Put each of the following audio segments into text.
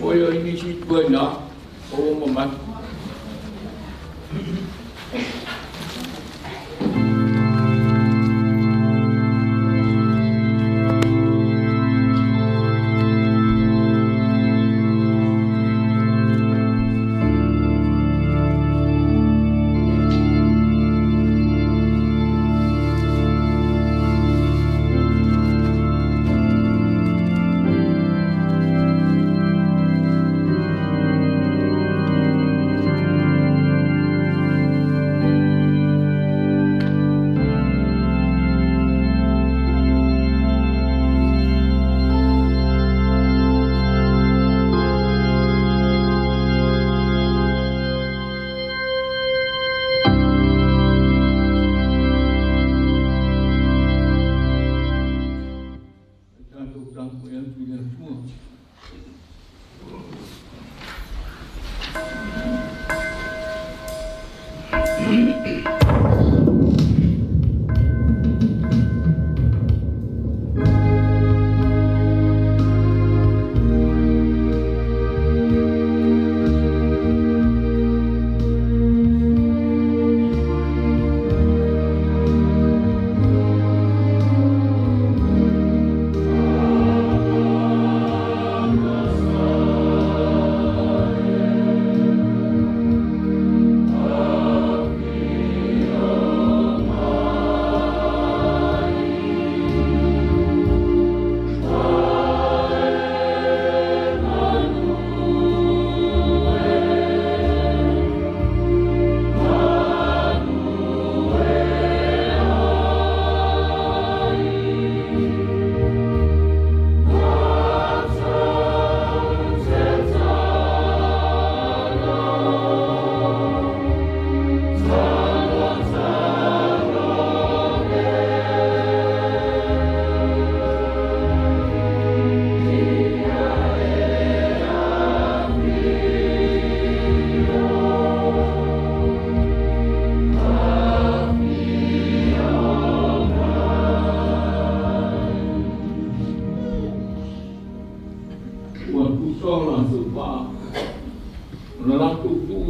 Oi, ini si tuan nak, oh mama.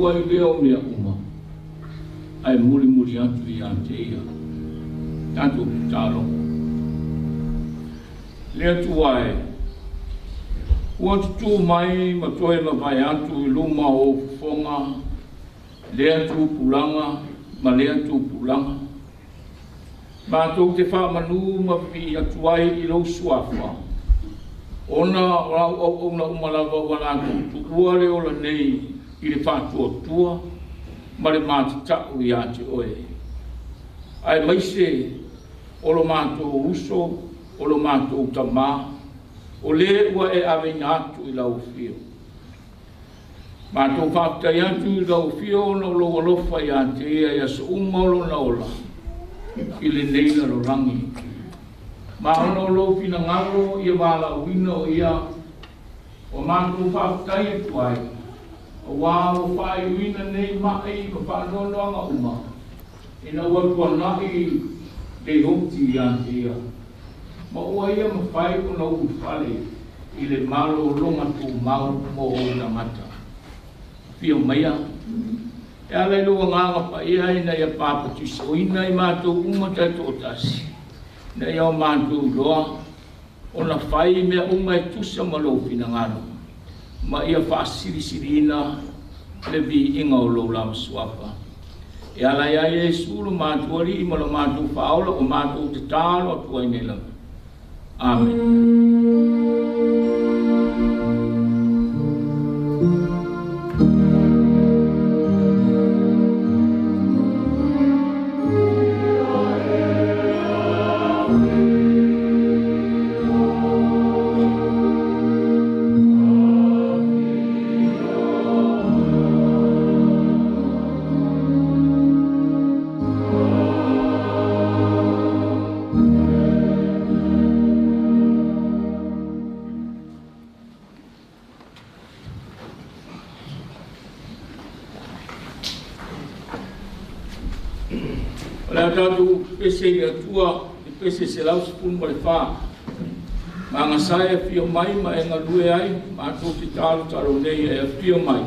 Ai leo mea uma. Ai muri atu I ante ia. Tanto talo. Lea tuai. Ua tutu mai ma toe ma vai atu I luma o fonga. Lea tu pulanga. Ma lea tu pulanga. Ma tau te wha manu ma pi atuai I lau suafa. Ona umalawa wana tu uare o la nei I le whātua ma le mātatau I ate oe. Ai maise o lo mātou uso, o lo mātou tamā, o le ua e awena atu I lau fio. Mātou whātai atu I lau fio na lo alofa I ate ea ia sa umolo na ola I le neila lo rangi. Ma ono lo pina ngaro ia wala uina o ia o mātou whātai atu ai. Wa o fai wina nei mai ko pa no no nga uma ina wa ko na I de hoti ya ia ma o ia ma fai ko no u fale I le malo longa tu mau mo na mata fio mai ya le lo nga pa ia ina ya pa tu so ina I ma tu uma ta to tasi na ia ma tu lo ona fai me uma tu sa malo fina ngano ma ia fasiri-sirina le vi inga o lo lam suapa. E ala ia Yesu lo mātuari I ma lo mātu whaola o mātu te tālo atua I nela. Amen. La tatu pese ia tua, pese se lau sepun mo le wha. Ma ngā sae fio mai, ma e ngā lue ai, ma tō te taro nei e fio mai.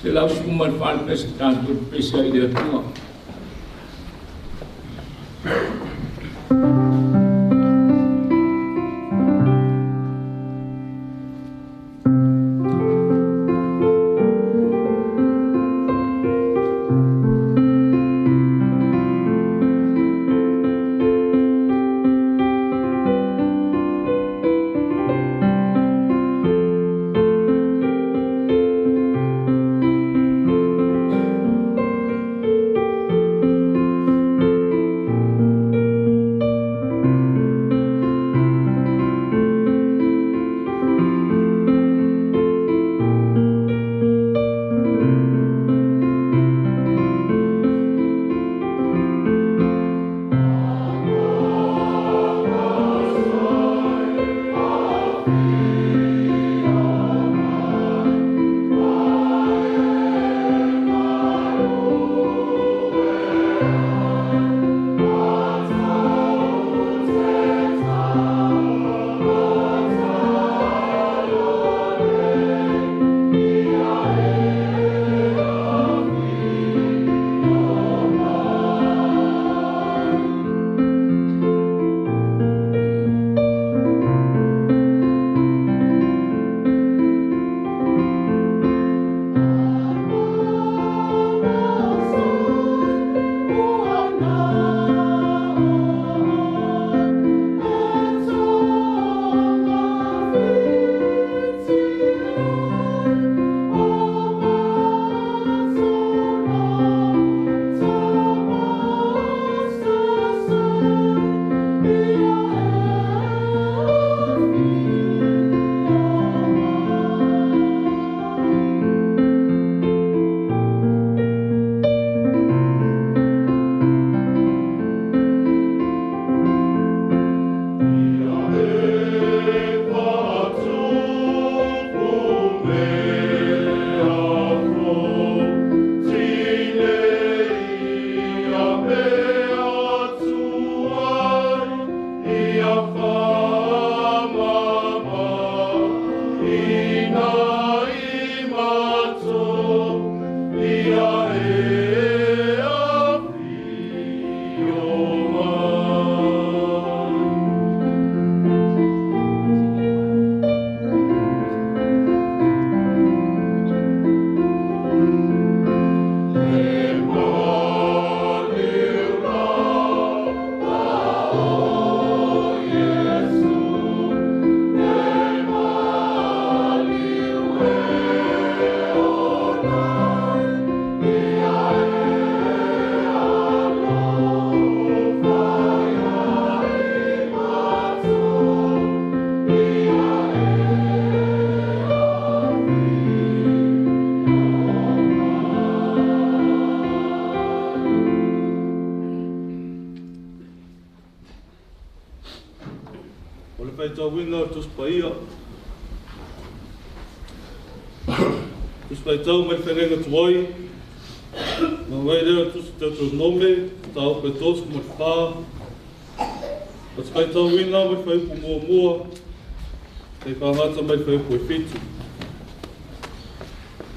Se lau sepun mo le wha, pese tatu pese ai le tua. Wina tus paia. Tus pai tau mai whenenga tuai. Ma wai rea tus te tau nome, tau pe tos mo wha. Tus pai tau wina mai whai pu mua mua. Te whangata mai whai pu e whitu.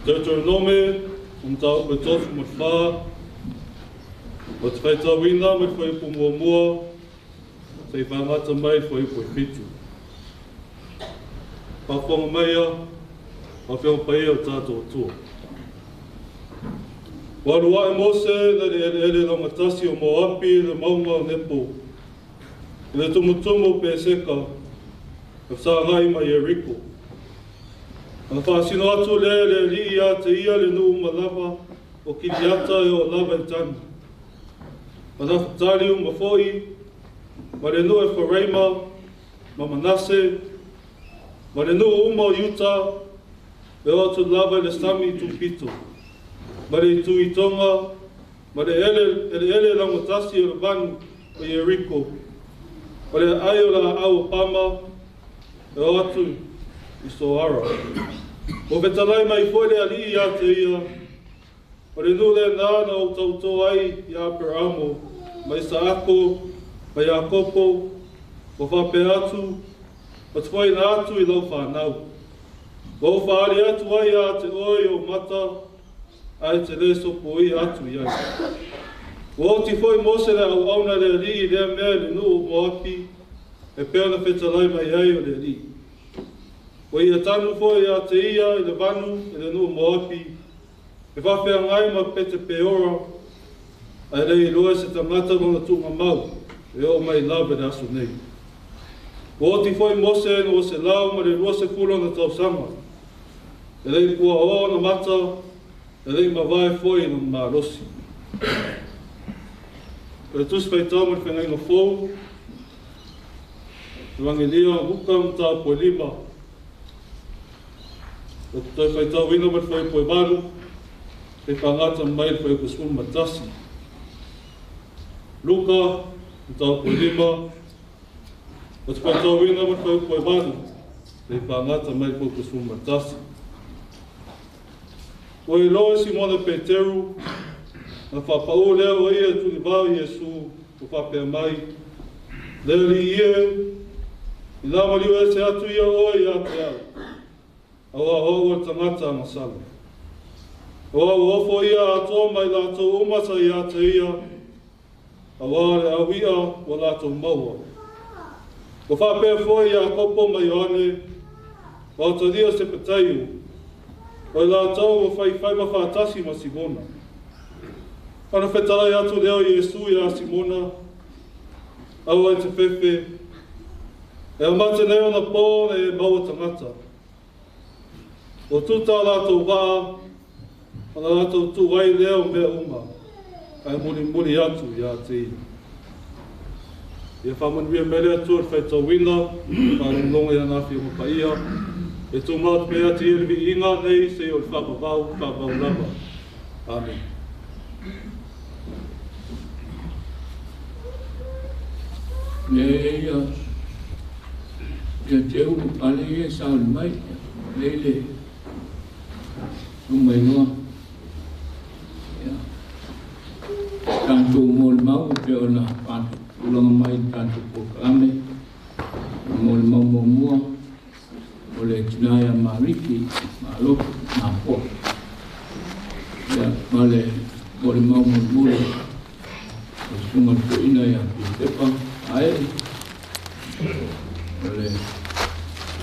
Te tau nome, tau pe tos mo wha. Tus pai tau wina mai whai pu mua mua. Te whangata mai whai pu e whitu. Pāwhanga meia, pāwhanga paia o tātou atua. Warua e Mose, nere ere rangatasi o Moapi, le maunga o Nepo. I le tumutumu pe seka, e whaangai mai e Riko. Ana whaasino atu le li ia te ia le nuu malawa, o kiri ata e o lava e tani. Mana whatari o mawhoi, ma le nuu e Whareima, ma Manase, ma le nuu uma o Utah, e o atu lava le stami tu pito. Ma le tu i tonga, ma le ele rangatasi e le vanu o Yeriko. Ma le ai o la au pama, e o atu i Soara. O vetalai mai foi le ali ia te ia, ma le nuu le nana o tautou ai i Aperamo, mai Saako, mai Akopo, o whape atu, o te whaina atu I lau whanau. O whaari atu ai a te oi o mata, ai te reso po I atu iai. O ti whoi mose le au auna le ri I lea mea le nuu mo api, e pēna whetalai mai ai o le ri. O ia tanu whoi a te ia I le vanu, I le nuu mo api, e whawhea ngai ma pete peora, ai rei loa se tangata nona tunga mau, e o mai lawe le asu nei. O ti whoi mose no se lau ma le rua se kulo na tau sama, e rei pua o na mata, e rei ma vai whoi na ma rosi. E tusi whai tau mai whengai na whou, Evangelia Mukam ta po lima. O toi whai tau ina mai whai po maru, e whangata mai whai ko sum matasi. Luka, tau po lima, o te whai tau ina mai whai po maru, e whangata mai whai ko sum matasi. O I loa Simona Peteru, na whapau leo o ia tuni vau Iesu, o whapea mai, leo li ie, I lama liu e se atu ia oi a te au. Aua hou o tangata masala. Oa uofo ia ato mai lato umasa I a te ia. Aua le awia o lato maua. Ko whapea foi a kopo mai oane. O te ria se petaiu. O lato o whai ma whaatasi ma Simona. Ana whetalai atu leo Iesu I a Simona. Aua I te whewhe. E o mate neo na pō e maua tangata. O tuta lātou wā, ana lātou tū wai leo mea uma, ai muni atu I a te ia. Ia whamanwia mere atu ar whaitau wina, whanonga I anawhi o mapaia, e tū maut mea te iriwi inga nei se o whapavau lava. Amen. Ia teu ale e saul mai, lele, umai noa. Tanto mol mau pe ona patu, ulanga mai tanto pokame, mol mau mua, ole tinaya mariki, malo, na po. Ya, male, mol mau mula, sunga ko ina ya tepa, ai. Ole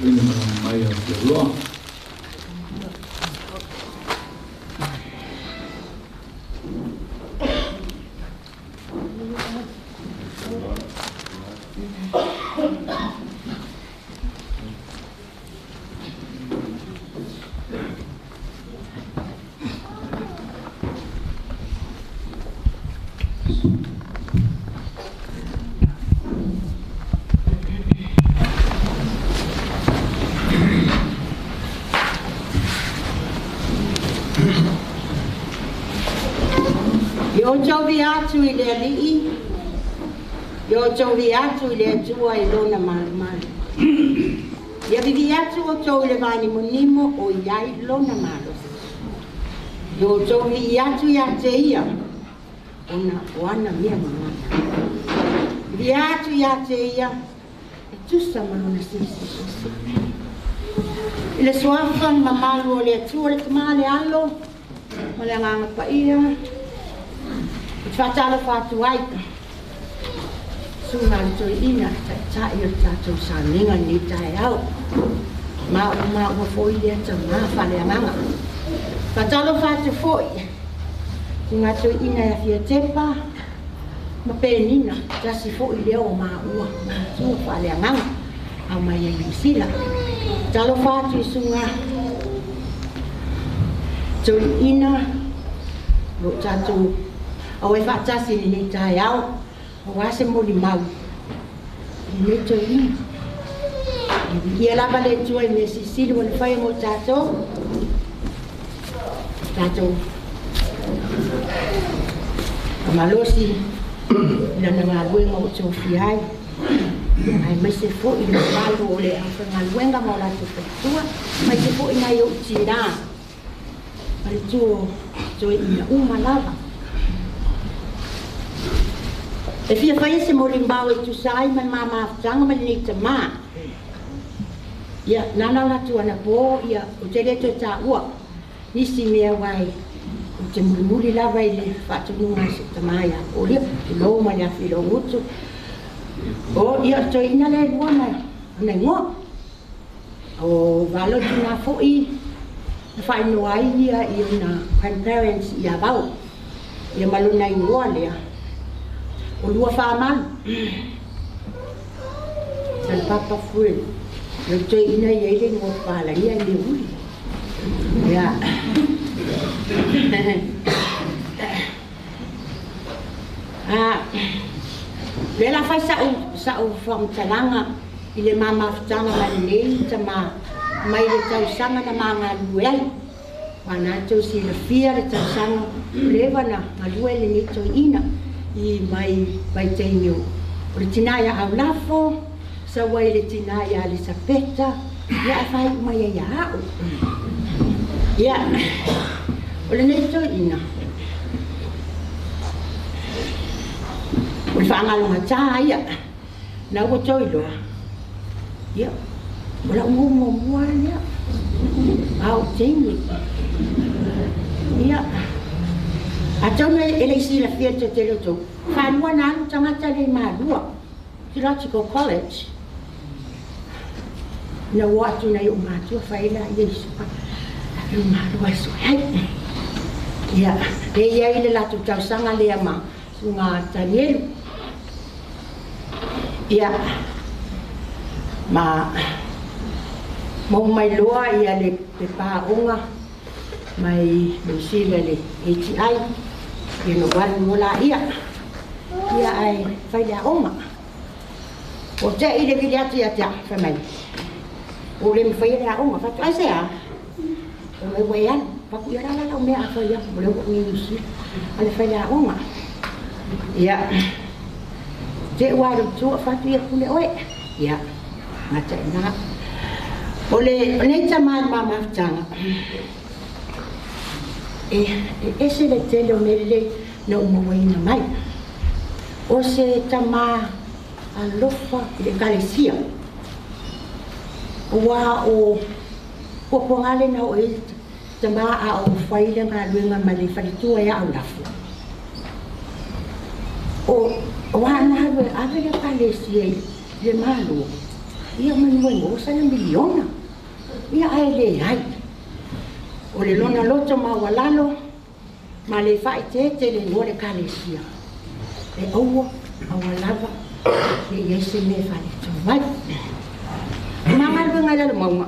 ini mai a te roa. Yo chovi atu I le alii, yo chovi atu I le atua I lona malu. Ia vivi atu o chovi le vani monimo o iai lona malu. Yo chovi atu ia te ia, ona oana mea mamana. Vivi atu ia te ia, e tusa malona sisi. I le suafan mamalu o le atua le tamale alo, ma le nganga pa ia, Fatalo fatu aika. Sunga to ina ta ia tatou saninga ni tai au. Ma foi le ta ma fale nganga. Fatalo fatu foi. Sunga to ina ia fia tepa. Ma penina ta si foi le o ma ua. Sunga fale nganga. Au mai ia sila. Talo fatu sunga. To ina lo tatou Awe whaatasi ni tai au, o wase moli mau. I me to I. Ia lava le tua I me sisili wale whai mo tatou. Tatou. Malosi, ina na ngā luenga o tō whiai. Ai mai se fo I na malo o le awha ngā luenga mo la tu petua. Mai se fo I na iau tira. Mai tō ina uma lava. E fia fai se mo limbau e tu sai man mama tanga man ni tama. Ia nana la tu ana po ia o te leto ta ua. Nisi mea wai. O te mulimuli la vai le fatu nunga se tama ia. O lia lo ma ia filo utu. O ia to ina le luana. Ana ngo. O valo tina fo I. Fai no ai ia na grandparents ia bau. Ia maluna I ngoa lea. O lua whāman. Tan papa fui. Nau toi ina i eile ngō whāla ia i me hui. Ia. Lela whai sa'u whamtalanga i le mamawhtanga marinei tama mai le tausanga na mga luei. Wana tau si le fia le tausanga lewa na malue le ni toi ina. I mai teimio. O le tinaya au lafo, sa wai le tinaya le sapeta, ia a whai mai ia au. Ia, o le nei toi ina. O le whaangalonga tā ia, na ua toi loa. Ia, o la ungumo mua ia. Au teimio. Ia. A tau nei ele isi la fia te telo tau. Whanua na alu tangata le mādua. Theological College. Na watu na yung mātua whaila i Yesu. Alu mādua iso. Hei. Ia. E ia ile latu tau sanga lea ma. Sunga tanielu. Ia. Ma. Mau mai loa ia le pāonga. Mai sila le HI. Ino wali mola ia. Ia ai whaia oma. O te i le vili ati ati a whamai. O le mwhaia oma. Whatu ai se a. O me wean. Paku ia rala lau mea a whaia. O le wak ni usi. A le whaia oma. Ia. Te waru tua whatu ia kule oe. Ia. Ngata ina. O le neita maan mamawtanga. E se le tele o mele na umawaina mai. O se tama alofa le kalesia. Ua o pongale na o e tama a o whaile ngā luenga ma le wharitua e au lafu. O wana haru e ave le kalesia le malo. Ia manua o sana miliona. Ia ai le hai. O le lona loto ma walalo, ma le whai te le ngore kalesia. E aua, awalava, le iese me whale tō mai. Nanga rua ngai lalo maunga.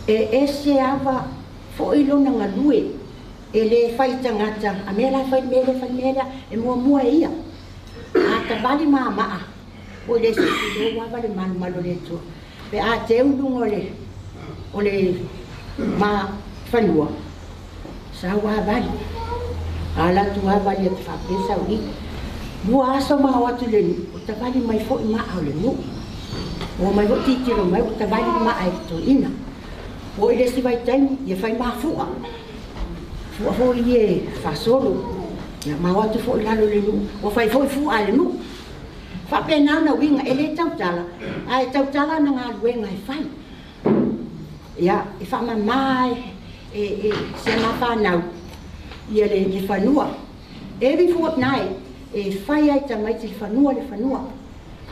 E ese awa, fo i lona ngalue, e le whai tangata, a mea whai mele, e mua ia. A ka bali maa maa, o le se te wawa le manu malo le tō. Pe a te undungo o le ma whanua. Sa wā wali. Ala tu wā wali at whapesa ui. Mua aso ma watu le nu. O ta wali mai fo i ma au le nu. O mai ho titiro mai o ta wali ma ai to ina. O i le si vai taimi, i e whai ma fua. Fua fo i e whasoro. Ia ma watu fo i lalo le nu. O whai fo i fua le nu. Whapena na winga e le tautala. Ai tautala na ngā luenga e whai. Ia, e whama mai, se ma whanau, ia le whanua. E vi fuat nai, e whai ai ta mai te whanua le whanua.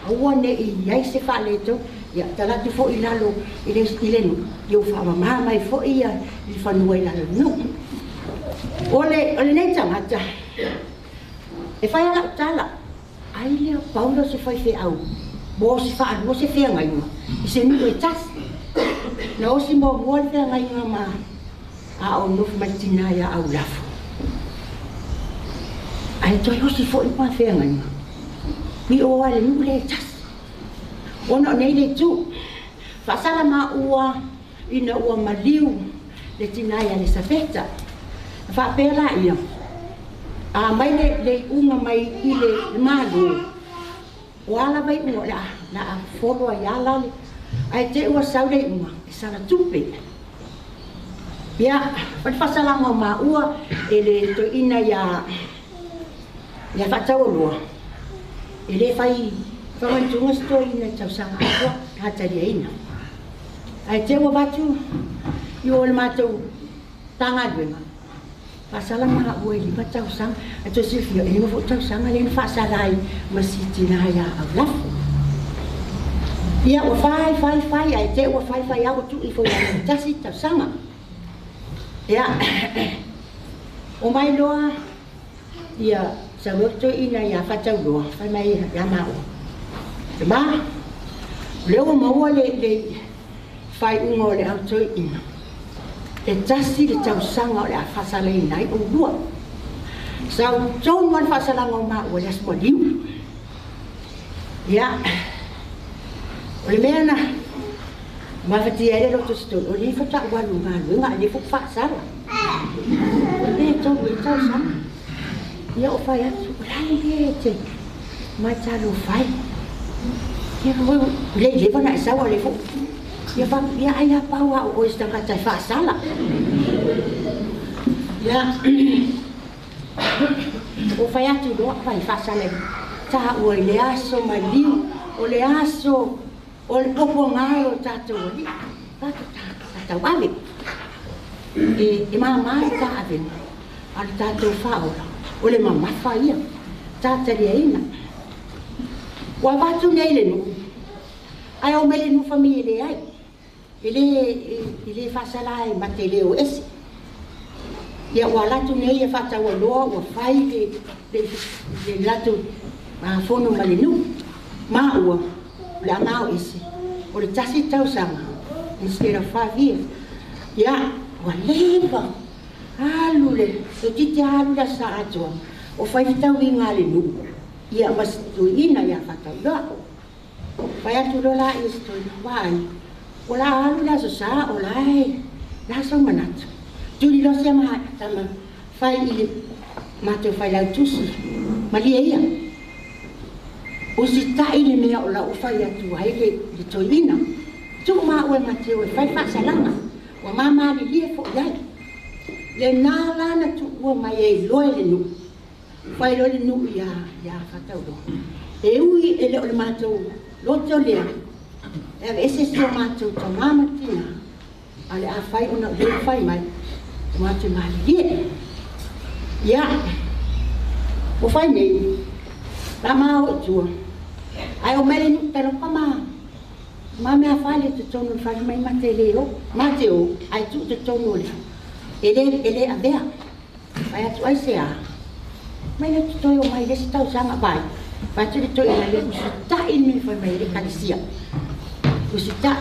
Aua ne i iai se whale tau, ia, talatu fo i lalo i le stilenu. Iu whama mai fo i a i whanua i lalo nu. O le nei tangata, e whai ala utala, ai leo Paulo se whai whi au. Mo se wha mo se whi ngai ma, i se nui e tasi. Na osi mo mwole te ngai ngā mā a o nufu mai tina ia au lafu. Ai toi osi fo i pā whea ngai ngā. Mi o ale nuku le tas. Ona o nei le tū. Whasara mā ua ina ua maliu le tina ia le safeta. Whapera ia. A mai le unga mai i le mālu. O ala vai unga la a whoroa i ala le. Ai te ua saure unga, e sara tupe. Ia, whasaranga o mā ua, e le to ina ia ia whātau loa. E le whai whamantunga stoi ina tau sanga atua, hatari aina. Ai te ua watu, i o le mātou tanga duenga. Pasala maha ua ili pa tau sanga, a to silfia, e mafo tau sanga, le whaasarai masiti na ia au lafu. Ia ua whai, ai te ua whai au tu i fo ia tasi tau sanga. Ia, o mai loa, ia sa roto ina ia whatau loa, whai mai ia mao. Te maa, leo maua le whai ungo le au toi ina. E tasi le tau sanga o le a whasalei nai o lua. Sau tau muan whasalanga o maa ua le asmo liu. Ia, o le mea na, mawhati ere roto stone, o le whata walu ngā luenga, le fuk whasala. O le tau sanga. Ia o whai atu, o lai le te, mai talo whai. Ia mo le lewa na isawa le fuk. Ia fa ia ai apa wa o esta kata fa sala. Ia o fa ya tu do fa sala. Ta o le aso maliu, o le aso o le popo ngai o tatu li. Ta wale. E mama ta aven. Al tatu fa o le mama fa ia. Ta tari ina. Wa batu nei le nu. Ai o mele nu família le ai. Ele fasala e matele o esse. Ia o latu nei e fata o loa o fai le latu ma fono malinu. Ma o la ma o esse. O le tasi tau sanga. Instead of 5 years. Ia o leva. Alule. O titi alu la sa atua. O fai tau inga le nu. Ia mas tu ina ia fata loa. Fai atu lola isto wai. Ola alu la sa olai la so manat tuli lo se ma tama fai ile mate fai la tusi malia ia o si ta ile me ola o fai atu ai le toina tu ma o mate o fai fa salama o mama li le fo ia le na la na tu o mai e lo le nu fai lo le nu ia fata o e ui ele o mate lo to le e ese so mato to mama tina ale a fai una le fai mai mato mai ye ya o fai nei la ma o tu ai o mele pero pa me a fai le tono fai mai mateo ai tu te tono le ele a bea ai tu ai se a mai le tu o mai le sta usanga vai tu to ile le sta in mi fai mai le kalisia usita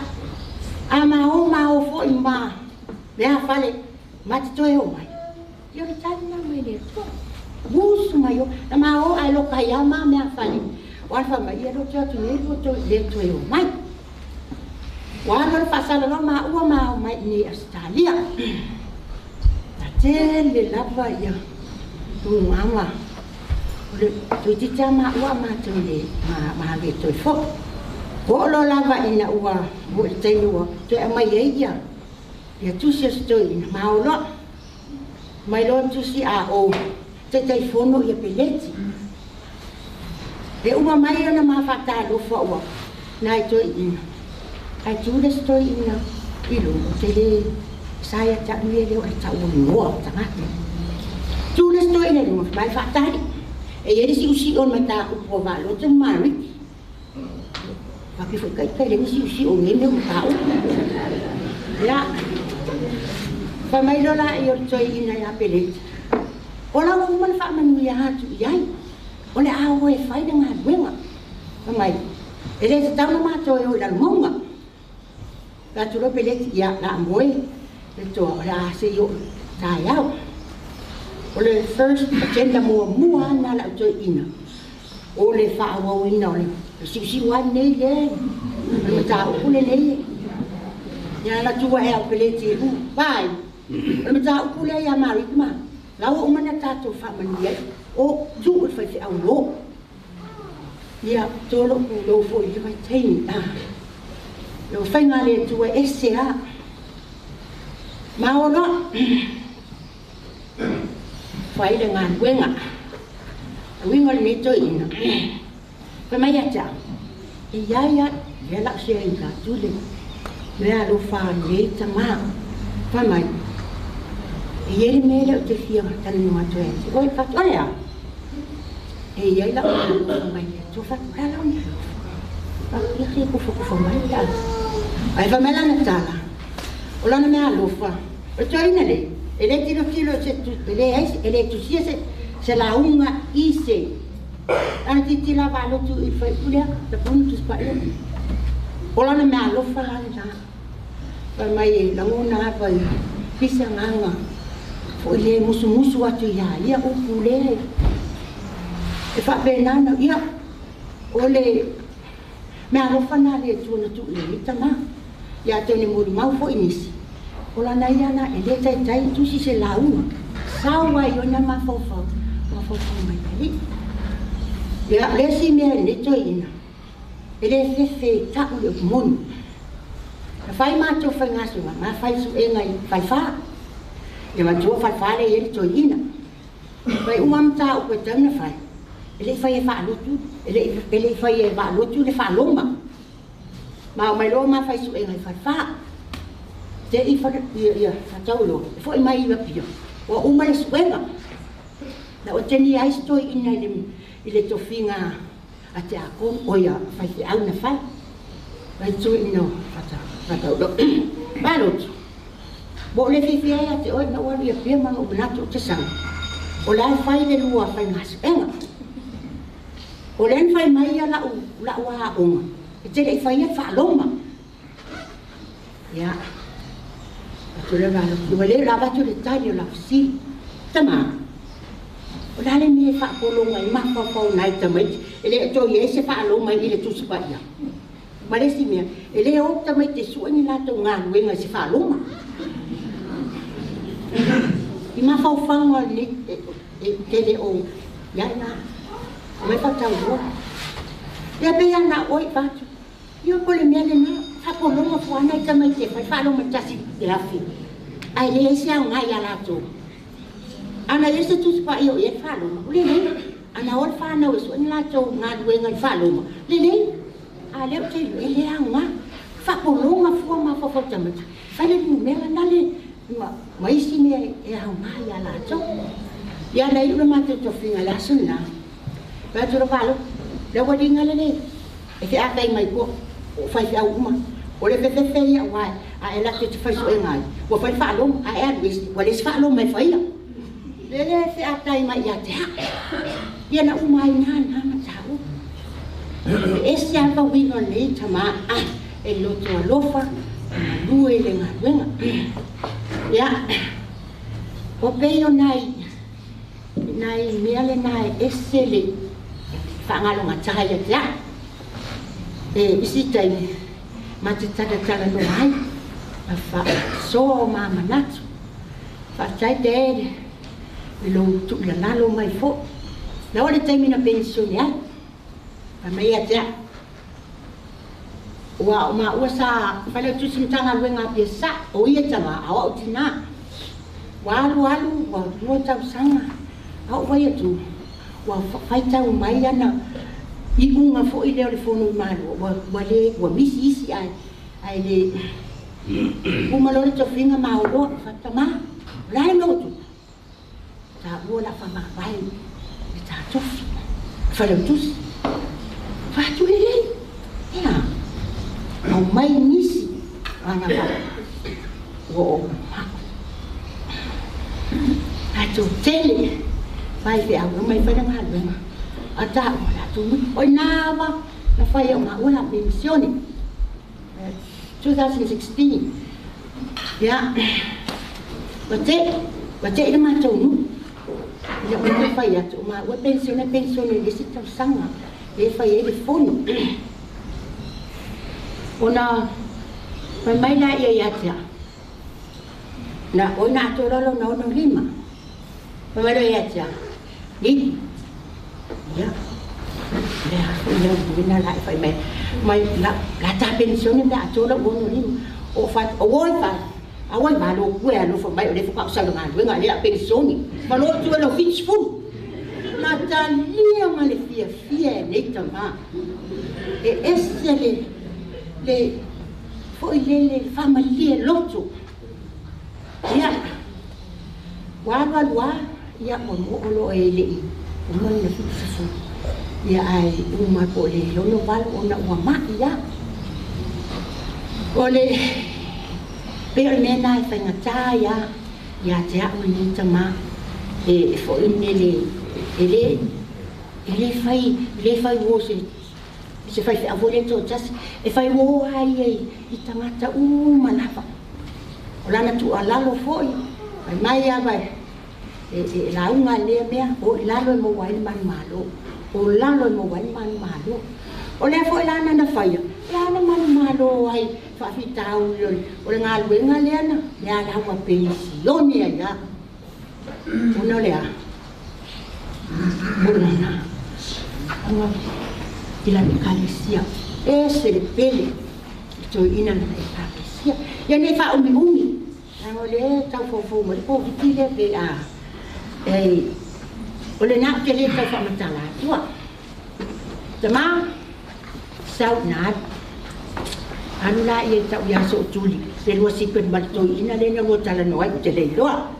ama o fo ima le a fale mati to e o mai yo le tani na mai le to busu mai yo na ma o ai lo kai ama me a fale wa fa mai yo to tu ne lo to le to e o mai wa no fa sala no ma o mai ni Australia ta tele la va ya tu mama le tu ti chama o ma to le ma le to fo ko lo lava ina ua mo te ua te mai ia ia tu se stoi ma o lo mai lo tu si a o te telefono ia peleti e uma mai ona ma fata lo fo ua nai to ina ai tu le stoi ina ilo te le saya ta ni le o ta o no ta ngati tu le stoi ina lo mai fata e ia si usi on mata o va lo te mari Tapi kai le si o ne me tau. Ya. Fa mai lo la io toi ina ya pelet. Ola mo man fa man ya hatu yai. Ole a o e fai dengan wenga. Fa mai. Ele se tau ma to o la monga. La tu lo pelet ya la moi. Le to la se yo ta ya. Ole first agenda mo na la toi ina. Ole fa o ina ole. Si wan nei le ma ta o le nei ya la tu wa el peleti u bai ma ta o le ya mari ma la o mana ta to fa man ye o tu fa fi au lo ya to lo ku lo fo i mai tein lo fa nga le tu e se a ma o no fai dengan wenga winga ni to ina pa mai ata ia ya la se ina tule me alu fa ni tama pa mai ia me le te fia tan no atu e oi fa olha ia la mai tu fa ala ni pa ia ku mai la ai fa me la na tala ola na me alu fa o to ina le ele tiro se tu ele tu se la unga ise anti tila va lo tu il fai pulia da punto spaio ola na me alu fa la pa mai la una pa pisa nganga o le musu atu ia o pule e fa benana ia o le me alofa na le tu le tama ia te ni muri mau fo inisi ola na ia na ele tai tu si se launga sawa yo na mafofo mai ali ia le si me le to ina ele fe ta o mon fai ma to fai ngaso ma fai su e ngai fai fa e ma to fai fa le ele to ina fai umam ta o pe tam na fai ele fai fa lo tu ele fai va lo tu le fa loma ma mai loma fai su e ngai fai fa te i fa ia fa taulo foi mai va pio o uma le suenga na o teni ai sto ina ile to finga ate a kon oia fai te au na fai vai tu ino fata lo balot bo le fi ai ate o na o ia pia ma o nato te sang o la fai le lua fai ngas enga o len fai mai la wa onga te le fai fa loma ya tu le va lo le la va tu le taglio la si tama o la le me fa polonga i ma fa nai tamai ele to ye se fa loma i le tu se pa ia Malesi mea, ele o tamai te suani la tau ngā nuenga si whaaloma. I ma whauwhanga ni te le o iai nā, o me whatau roa. Ia bea nā oi whātu, ia pole mea le nā, whapolonga fuana i tamai te whaaloma tasi te hafi. Ai le ese au ngai ala tō. Ana ese tu sipa i o e whaaloma, le nei, ana ol whanau e suani la tau ngā nuenga i whaaloma, le nei. A leo te ele anga fa polonga fua ma fa fa tamata fa le mera nale ma isi me e a mai ala to ya la ilu ma te to finga la suna ba tu valo le wa dinga le e te a kai mai ko fa ia uma o le fe ia wa a ela te fa so engai o fa fa lo a e wis wa le fa lo mai fa ia le fe a kai mai ya te ya na uma ina na ma tau esse ava wino nei tama e loto alofa lue le ngawenga ya o peio nai meale nai esse le whangalo ngataha ia tia e isi tai matitata tala no ai a wha so mama natu wha tai te ere e lo tu la lalo mai fo na ole taimina pensione ai mai aja wa ma usa fale tu sintanga luenga pesa o ia tama au tina walu wa no tau sanga au vai tu wa fai tau mai ana i unga fo i le fono malo wa le wa misi isi ai le uma lo to finga ma o lo fatama lai no tu ta wo la fama vai ta tu fale tu Fatu lele, ya, au mai nisi, ana pa, o atu tele, vai fe au mai fa nga lema, ata la tu oi nava, na fa ia uma una pensione, 2016, ya, bate ina ma tau nu, ya una fa ia tu ma o pensione di situ sanga. E fai ele fono ona mai la ia tia na ona to lo no lima mai la ia tia ni ya ya na la fai mai la ta pensione da to lo no lima o fa o voi fa a voi ma lo fa mai le fa sa lo ngani nga le pensione ma lo tu lo fix fu talia ma le fia e nei tama. E ese le foi le famalia lotu. Ia, wawalua, ia mo e le i. Umana na fifu. Ia ai uma po le lono wal ona ua maki ia. O le pero mena e whaingata ia te au ni tama e fo inele ele fai wo se fai a vole to just e fai wo ai I tangata manapa o lana tu alalo foi ai mai vai e la unga le mea o lalo mo wai man malo o lalo mo wai man malo o le foi lana na fai lana man malo ai fa fitau o le ngalu ngaleana ya la wa pensione ya uno le a Murana, ila mekalesia, ese le pele, to ina na mekalesia, ya ne fa umi, ano le tau fofo mo le po vitile pe a, ole na ke le tau fa matala, tua, tama, sau na, anu la ye tau ya so tuli, le lua sikwen balto ina le na lua tala noai te le loa,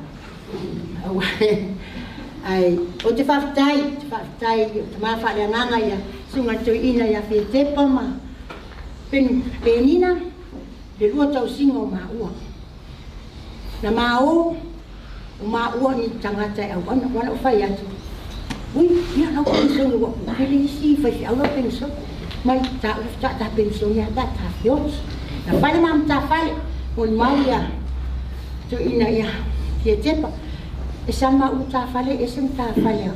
ai o te whaftai, tama whare nganga ia, sunga tui ina ia whi tepa ma, penina, le lua tau singa o maa ua. Na maa o maa ua ni tangata au, wana o whai atu. Ui, ia lau pensoni wa, pili isi, whai si au lau pensoni, mai ta pensoni ia, ta whiot. Na whale mam ta whale, mo ni mau ia, tui ina ia, whi tepa. E sama u ta fale e sem ta fale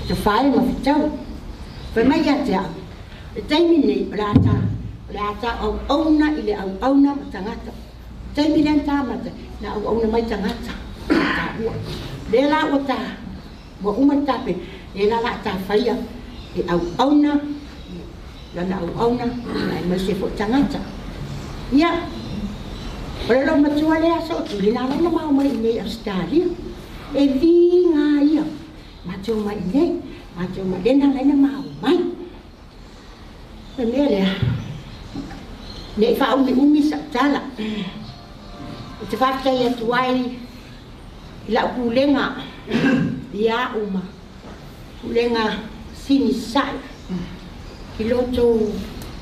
te fale ma fitau pe mai ya te e taimi nei rata au auna ile au auna matangata taimi len ta mata na au auna mai tangata ta ua le la o ta mo uma tape le la ta faia e au auna la au auna ai mai se fo tangata ia Ora lo matua le aso tu lina na mau mai nei Australia. E vinga ia. Matua mai nei, matua mai lena lena mau mai. E mele. Ne fa umi sa tala. Te fa ia tuai la kulenga ia uma. Kulenga sini sai. Kiloto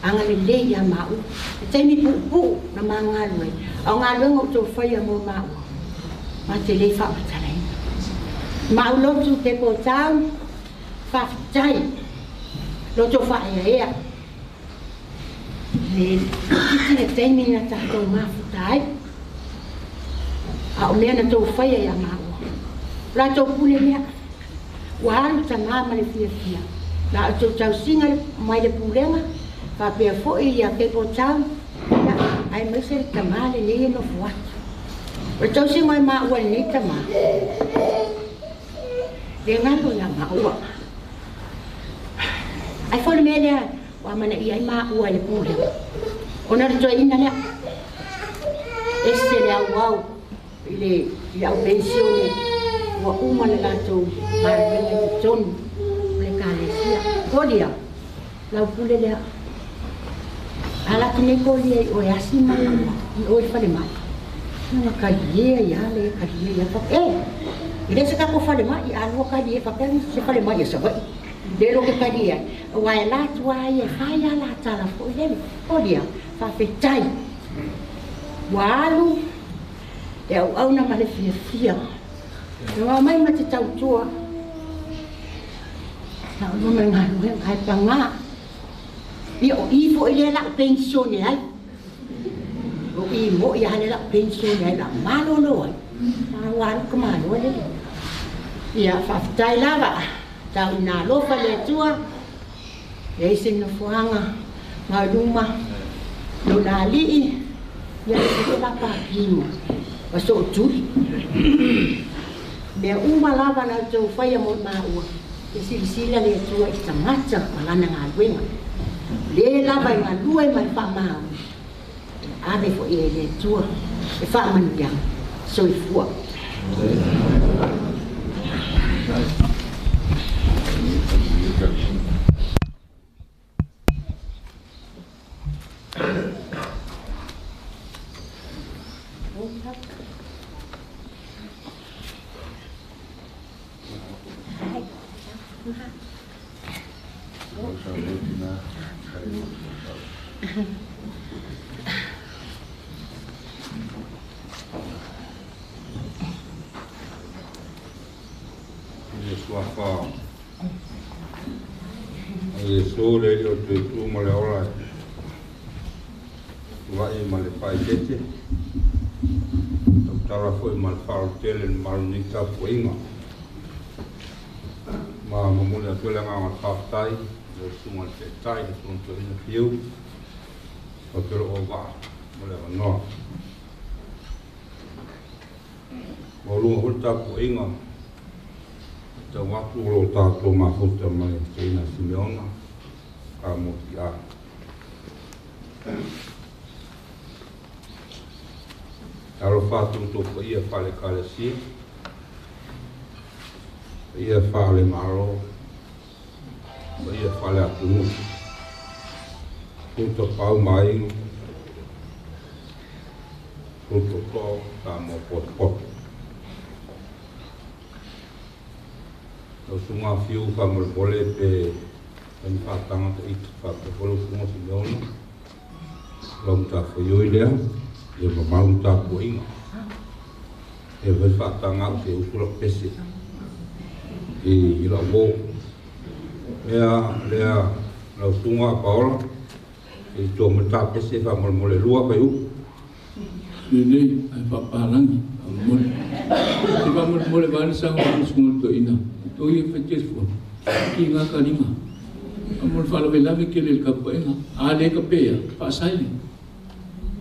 anga le ia mau. Te mi pu na mangalu. Au ngā lunga o tō whaia mō mau. Ma te le whakatarei. Mau lotu te po tau, whakatai. Loto whaia ea. Le tine teimi na tātou mawhutai. A o mea na tō whaia ia mau. La tō pule mea. Waharu ta ngā mare fia fia. La o tō tau singa mai le pulenga. Whapea fōi ia te po tau. Ai mai se tamale le no fuat. O tau si mai ma ua ni tama. Le ngalo ya ma ua. Ai fo me le wa mana i ai ma ua le pule. Ona to ina le. Ese le au ile ya pensione wa uma le gato ma le ton le kalesia. Kodia. La pule le ala tine ko le o yasi mai o fale mai na ka ye ya le ka ye ya fa ile se ka ko fale mai ala ka ye fa ka se fale mai se vai de lo que ka ye wa la tua ye fa ya la ta la fo ye o dia fa fe tai walu e au na ma le fia no mai ma te tau tua na no me ngalu ai panga Io fo ile la pensione ai. O I mo ia le la pensione ai la malo no ai. Wan ko malo le. Ia fa tai lava. Tau na lo fa le tua. E sin no fuanga. Ma luma. No na li. Ia se la pa kimo. Pa so tu. Me uma lava na tau fai mo ma ua. E sila le tua i tangata ala na ngā le lava i malua i mai whamau. Ave fo i le tua, e whamanu yang, so i fua. Suafa ai so le o te tu ma le ora wa e ma le pai tete tara foi mal far tele mal ni ta poinga ma mo le tu le nga ka tai le su mal te tai le su to ina fiu o te o va mo le no mo lu ho ta poinga te watu o tātou mafuta mai teina Simeona ka moti a. Aro whātu tōko ia whale kālesia, ia whale maro, ia whale atunu. Kuta pau mai, kuta tō, ka mo pot. O sunga fiu ka mole pe en patanga te it pa pe polo sunga Simeona long ta fo yo ile e ma ta poinga e ve patanga te usura pese e ila bo lea la sunga paola e to mata pese fa mole lua pe u Nene ai papalangi mole se va mole van sa sunga to ina to ia telefone ki nga kalima amol fala vela me ke le kapoenga ale kapea pa sai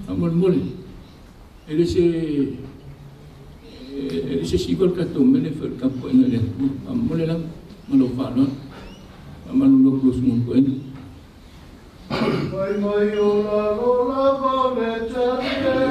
amol mole ele se sigol ka to mele fer kapoenga le amol la malo fala amalo lo plus mon poen mai ola vale tante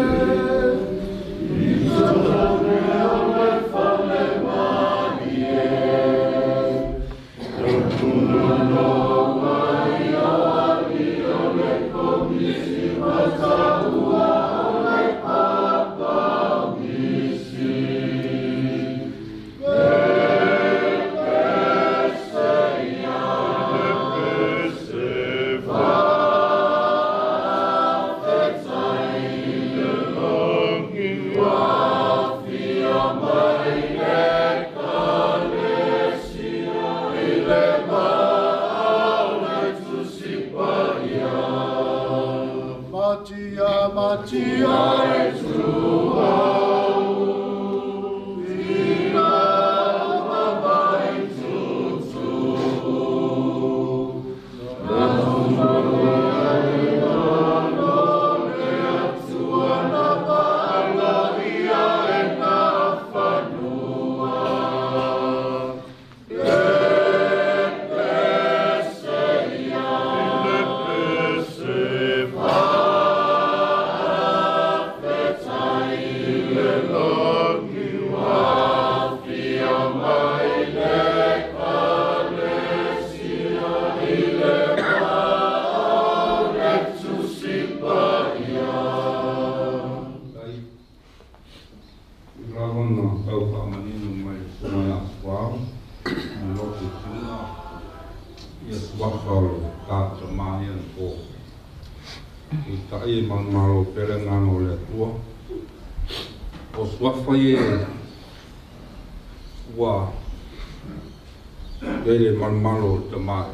malo te mai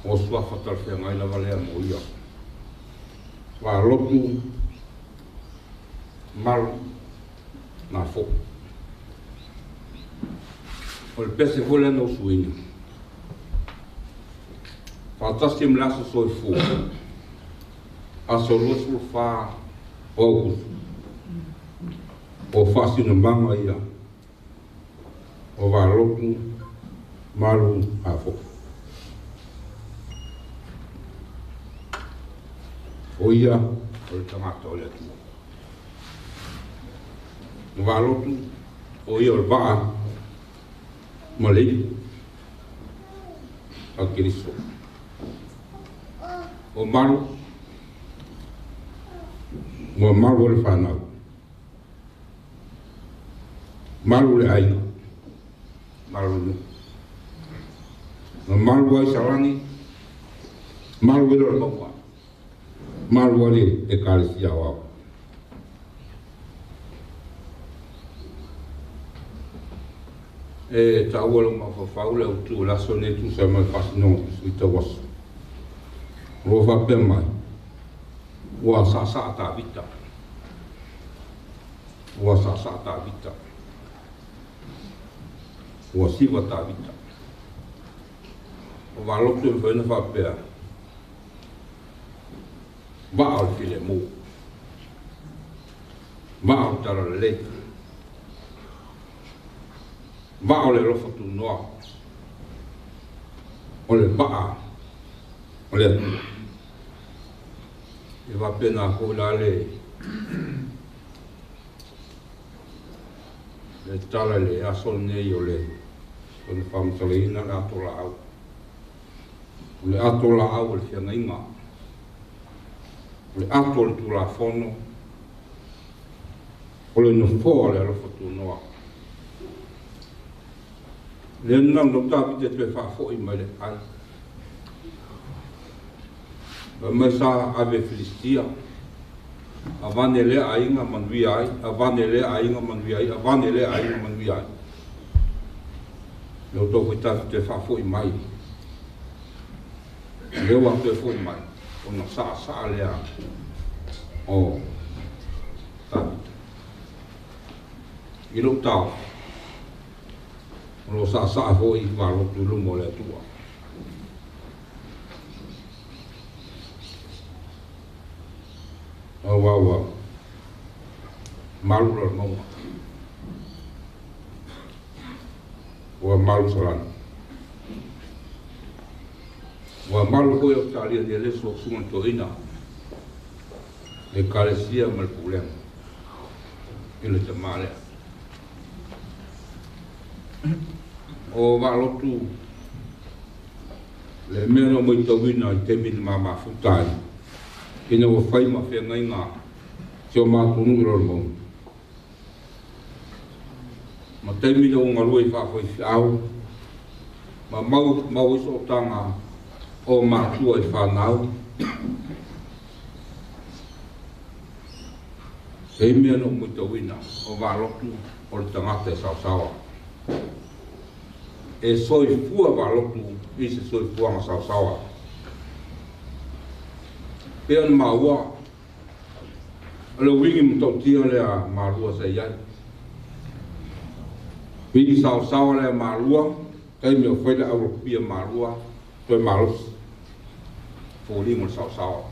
o sua fatal fe ngai la vale mo ia wa lotu mal na fo o pese vola no suinho fantastic laço soi fu a solução fa o fácil no manga ia o va lotu malu afo o ia o tamato o le tu o va lotu o ia o va malei a Cristo o malu Ngua malu le whanau. Malu le aina. Malu le. Ngua malu ai sarangi. Malu le maua. Malu ale e kālesi au. E tāua lo mawhawhau le utu laso ne tu sa mai whasinong i ta wasu. Ro whape mai. Ua sa tā vita. Ua sa tā vita. Ua siwa tā vita. O walotu e whaina whapea. Va'al file mō. Va'al tara le lei. Va'al le rofa tu noa. O le va'a. O le atu. E wapena ko la le. Le tala le asol nei o le. O le whamtaleina le atola au. O le atola au o le whianga inga. O le ato le tula fono. O le nofoa le rofa tu noa. Le nang no tāpite te whafoi mai le ai. Mai sa ave Filistia. Avane le ainga manui ai. Avane le ainga manui ai. Avane le ainga manui ai. Leo tōku i tāpite whafoi mai. Leo a te foi mai. O na sa lea. O tāpite. I lo tau. Lo sa hoi wa lo tu lumo le tua. Wa. Malu lo mo. Wa malu salan. Wa malu ko yo tali de le so sunga to ina. E kalesia mal problem. Ele te male. O walotu le meno mo tawina te min mama futai ina o fai ma fe ngai nga tio ma tunu ro mo ma te min o ngaloi fa foi au ma mau so tanga o ma tu e fa nau e meno mo tawina o walotu o tangate sa e soi fua walotu i se soi fua ma sausawa. Pea ni maua, ale wingi mtau tia lea marua sa iai. Wingi sausawa lea marua, kai mea whaile au pia marua, toi marus. Fōli mo sausawa.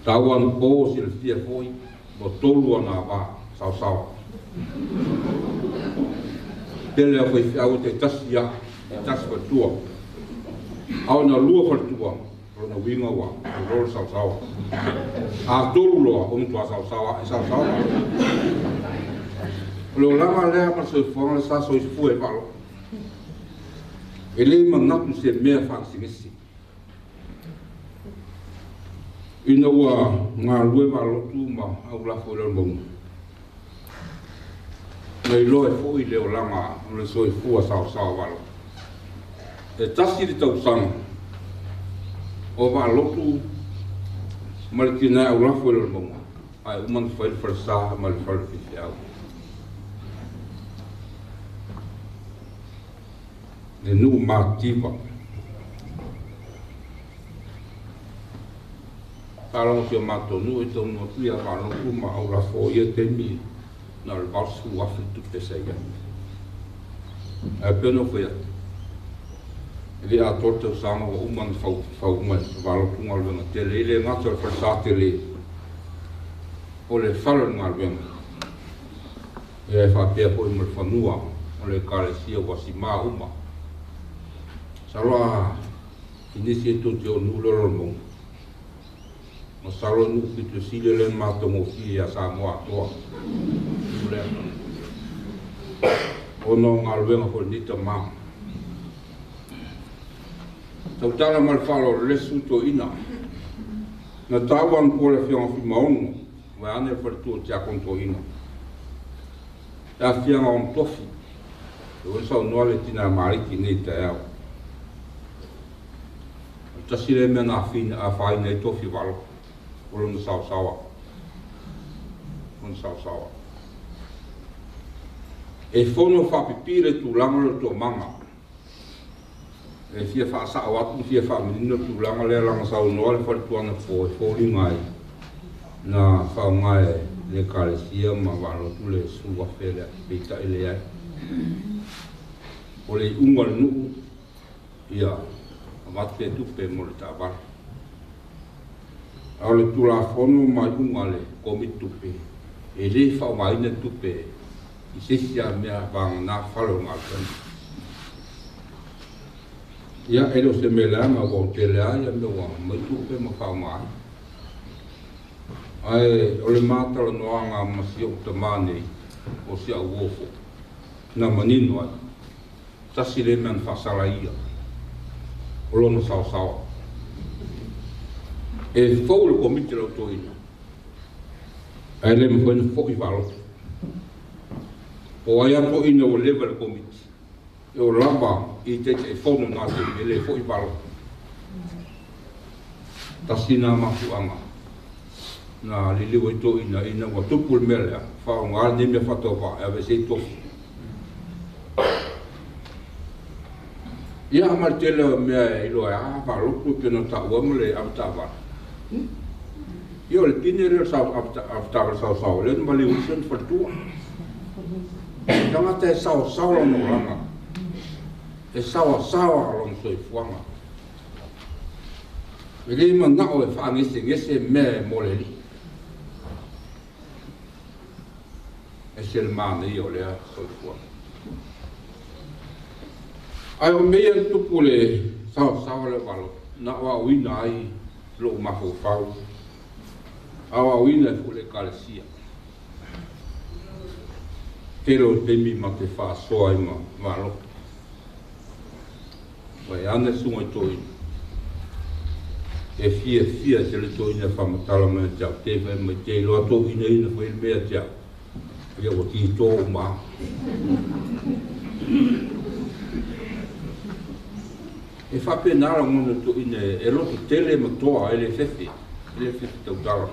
Taua anu pō si le fia fōi, mo tolu ana wā sausawa. Tele a foi au te tasia, tas pa tua. Au na lua pa tua, ro na winga wa, ro sausawa. A tolu loa, tua sausawa, sausawa. Lo lama lea ma so fonga sa so fu e palo. Ele ma natu se mea fa singisi. Ina wa nga lue ma lo tu ma au la fo le mo. Nei loe fui leo langa, le soi fua sau walo. E tasi di tau sang, o wa lotu, malkina au lafu le monga, ai uman whail farsa, mal whail fiti au. Ne nu ma tipa. Tarong si o mato nu e tau nu pia wano kuma au lafu ia te mi. Na le balsu wafu tu pesega. A pena foi. Ele a torta sama o uman fau mai valo ku ngal venga tele ele ngato versatile. O le falo ngal venga. E fa pe po mo fanua, o le kalesia wasi ma uma. Saloa inisi tu te nu lo mo. Mo salo nu pitu sile le mato mo fia sa mo ato. Ono ngalwenga ko nita ma. Tau tala mal falo lesu to ina. Na tawan po le fianga fi maongo, wa ane fartu tia kontoina. Ta fianga on tofi. O sa no le tina mariki nei ta eo. Ta sile me na fin a fai nei tofi valo. O no sa sawa. On sa sawa. E fono fa pipire tu langa to manga. E fia fa sa watu fia fa menino tu langa le langa sa no le fartu ana fo ngai. Na fa ngai le kalesia ma valo tu le suwa fele pita ele ai. O le ungal nu ia amate tu pe mo le tava. Au le tu la fono mai ungale komi tu pe. E le fa mai ne tu pe. I sisia mea vang na falo ngal. Ia elo se melanga o te lea ia me wang mai tu pe ma fa mai. Ai o le matala noanga masi o te mane o sia uofo. Na manino ai. Tasi le man fasala ia. O lono sao sao. E fau le komite lau toina. Ai le me fwene fo i valo. O ai ato ina o level komite. E o lava i te te fono nga te e le fo i valo. Tasi na mafuanga. Na liliwa i to ina wa tupul melea. Fao ngā ne me whatopa e ave se tofu. Ia amal tele mea ilo a valoku pena ta uamale au tava. Io le pinere sa sa le mali usen fatua. Tanga te sa lo no langa. E sa lo so i fuanga. Vele ma na o fa ngese me moleli. E sel mane io le so i fuanga. Ai o mea tupu le sao le walo, na wa wina ai lo mafo fau. Awa wina fu le kalesia. Tero temi ma te fa soa i ma walo. Wai ane sunga i toi. E fia se le toi na whamatala mea tia tewe ma te loa to ina fu il mea tia. Ia o ti tō ma. E fa penara ngono to ine e loto tele ma toa ele fefe tau dala.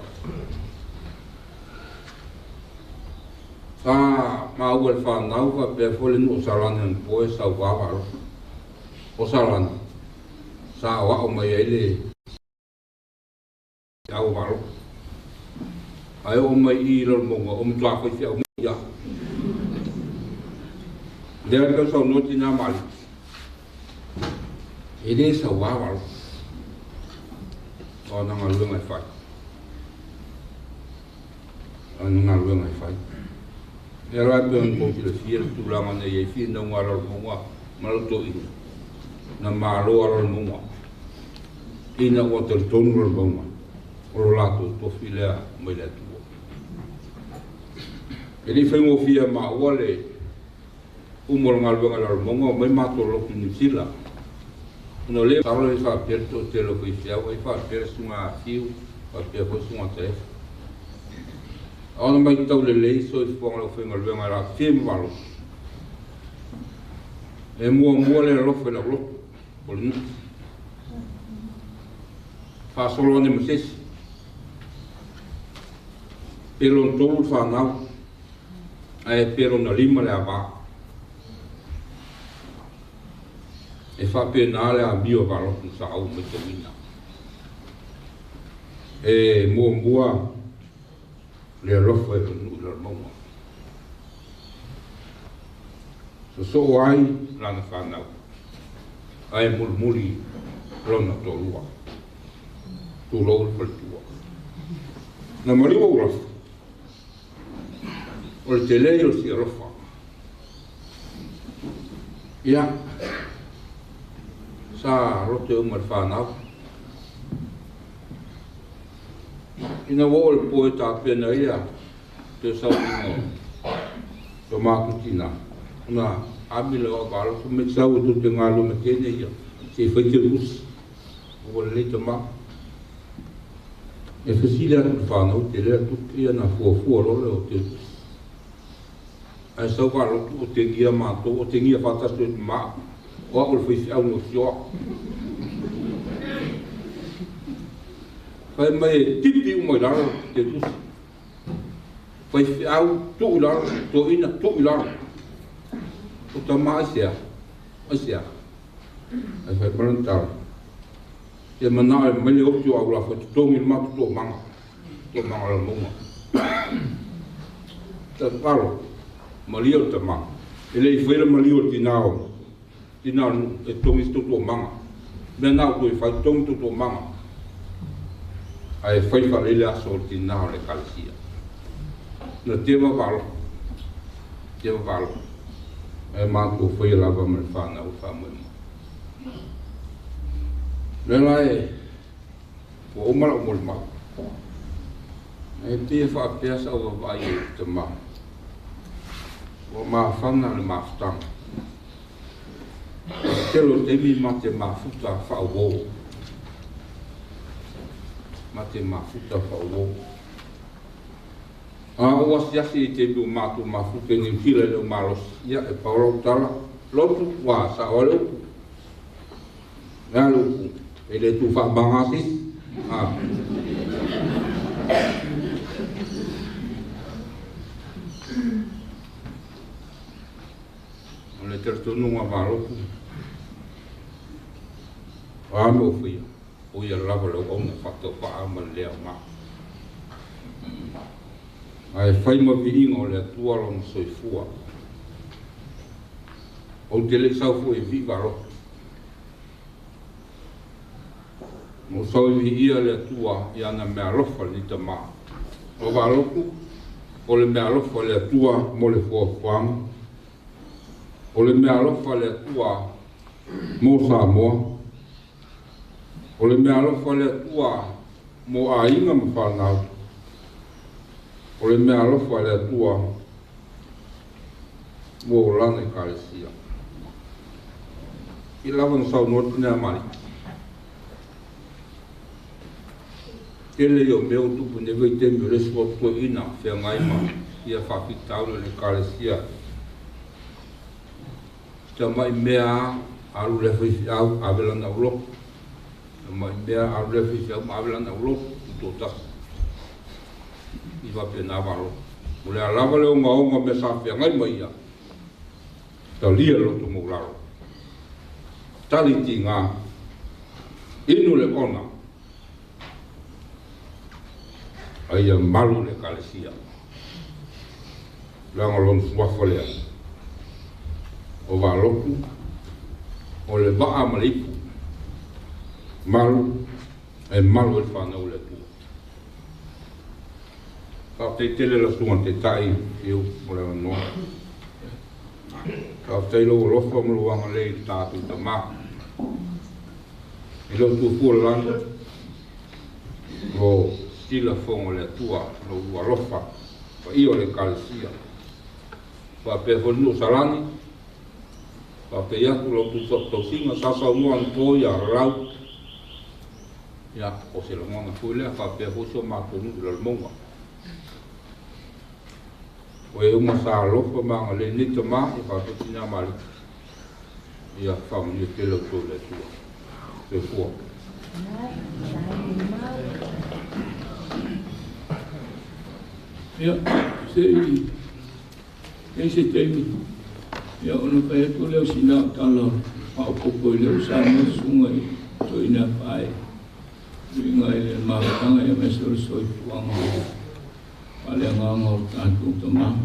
Ma ua fa nauva pe fole no salana en poe sa wawaro. O salana. Sa wa o mai ele au waro. Ai o mai I lo monga o mtua ko fia o ya. Dea ka sa no tina mali. Ele sa wawaro. O na nga luenga fai. O na luenga fai. E rai pe on ko le fia tu la mane ye fia no ngara mo maluto ina. Na malo aro mo. Ina o te tonu mo. O lato to filea mai le tu. Ele foi mo fia ma wale. Umor ngal luenga mo mai mato lo ni sila. No le parlo e fa aperto te lo fai fia e fa per sunga fiu fa per po sunga te ona mai tau le lei so e fo lo fai ngal venga la fiem valo e mo le lo fai la lo por nu fa solo ne moses pero todo fa na ai pero na lima le ava e fa penale a bio valo ku sa au me te mina e mo mbua le rofo e no le mo so ai la na fa na ai mulmuli rona to lua tu lo per tua na mari o rof o te lei o si rofa ia sa rote umar whanau. Ina wawal po e tā pena ia te sau ingo to makutina. Una amila o valo ko me sau tu te ngalo me tene ia. Se whaite us. Wawal le te ma. e fesile atu whanau te lea tuki ia na fuafua lole o te utus. Ai sau walotu o te ngia mātou, o te ngia whatastu e te maa, o a ule whaisi au no sioa. Whai mai tipi umai laro te utus. Whaisi au tu laro, to ina tu laro. O ta maa asia, asia. Ai whai marantara. Ia mana e mele otu au la whai tongi matu tō manga la munga. Ta paro, malio ta manga. Ele i whaira malio tinao e tongi tō manga. Mea nao tu i whai tongi tō manga. Ai whai whalele aso o tinao le kalesia. Na tewa walo. E mātou whaia lava mele whanau whamuema. Lela e, o omala o mole mau. E tia whaapeasa o vai e te mau. O maa whana le maa whtanga. Telo temi ma te maa futa whaawou. Ma te maa futa whaawou. A o asiasi i te biu mātou maa futa ni while leo maa losi. Ia e paolo tala. Lotu wā sa o leo. Ngā leo. Ele tu fa bangasi ole tertunu nga valo amo fia o ia lava lo ona fato pa amal le ma ai fai ma vingo le tua lo soi fua o tele sa fu e viva lo mo sawi ia le tua ia na mea lofa ni te maa. O waloku, o le mea lofa le tua mo le fuafuanga. O le mea lofa le tua mo Samoa. O le mea lofa le tua mo a inga ma whanau. O le mea lofa le tua mo lana i Kalesia. I lawan sau notu nea mari. Ele yo meu tupu ne vai ter meu leso to ina fe ngai ma ia fa pitau le Kalesia. Tama mea alu le fi au avela na ulo. Tama mea alu le fi au avela na ulo tota. I va pe na valo. Ule alava le nga me sa fe ngai ma ia. Ta lia lo to mo laro. Tali tinga inu le ona. Aia malu le Kalesia. Langa lon suafalea. O waloku, o le baa malipu. Malu, e malu e whanau le tua. Ka te tele la sunga te tai, iu, mo le anoa. Ka te lo lofa mo luanga le i tātu ta maa. I lo tu fua langa. O sila fongo le tua no ua lofa pa io le Kalesia pa pe honu salani pa pe yatu lo tu to singa sasa mo anto ya rau ya o se lo mona fuile pa pe hoso ma to nu lo monga o e uma sa lofa ma le nito ma e pa to tina mali ya family ke lo to le tua se fuo ia se temi ia ona kai to leo sina tala pa popo leo sa me sunga to ina pai ringa ile ma tanga ia me so fuanga ale nganga tanto tama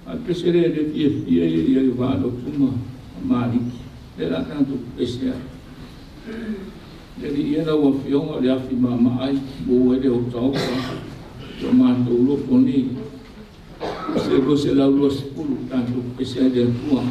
a pesere de ia ia va do tuma mari era tanto pesere jadi ia na wa fionga le afi mama ai bo ele o tau o mātou loko ni se ko se lau lua sepulu tanto ke se adea tua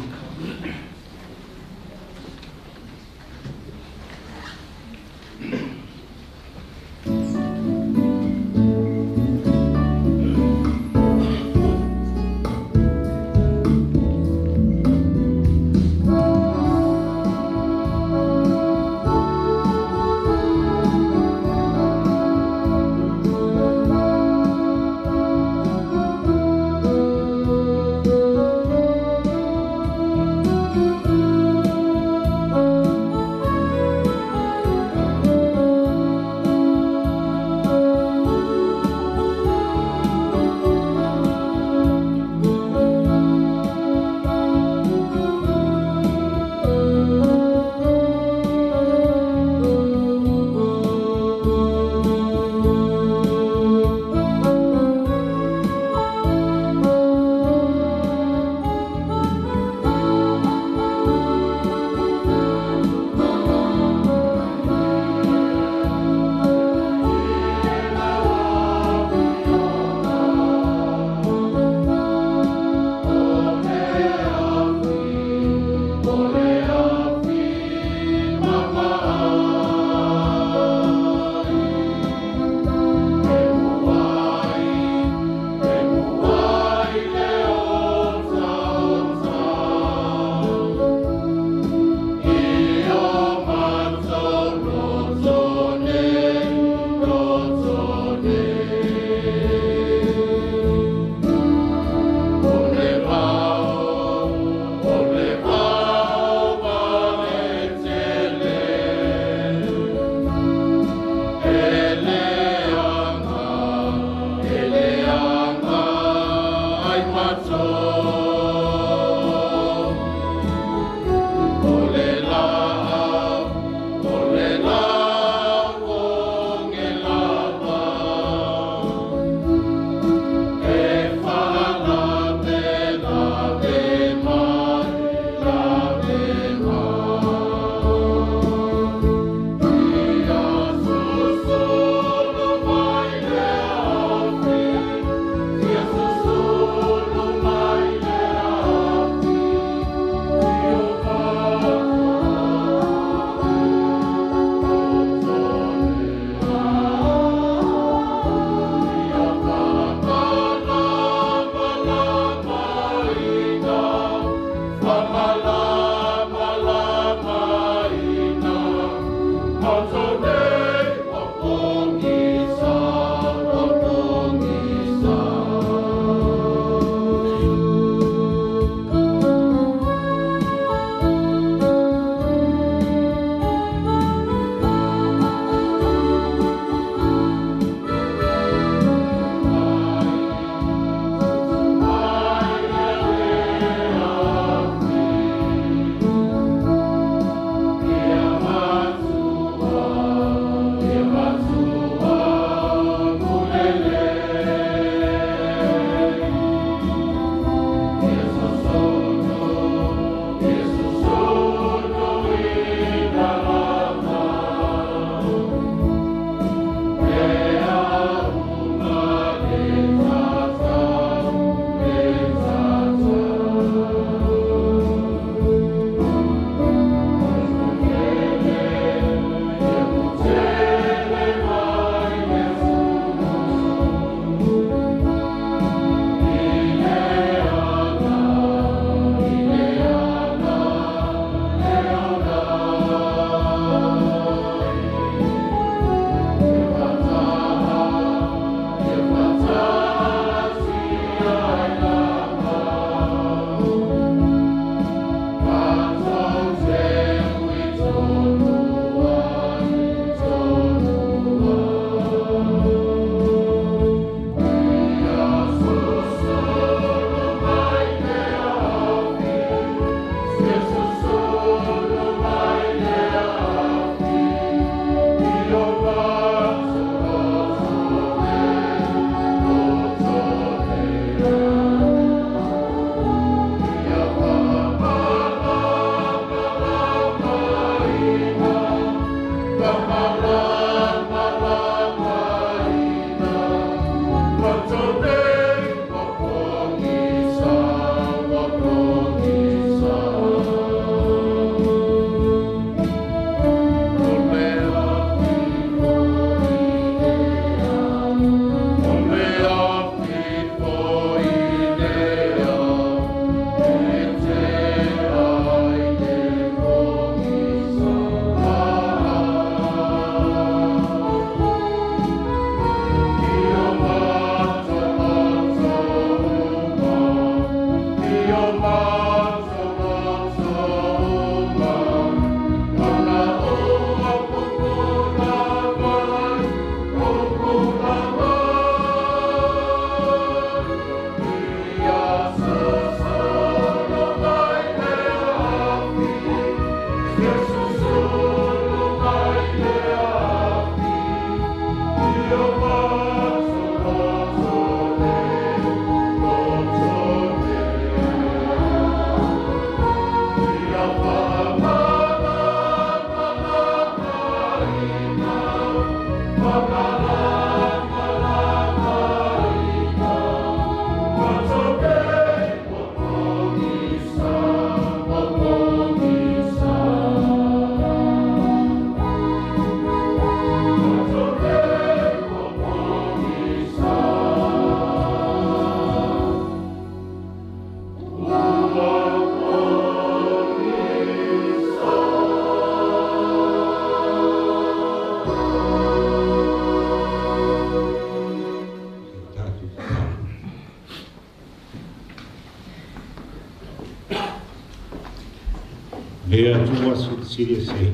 Lea tua siri sei.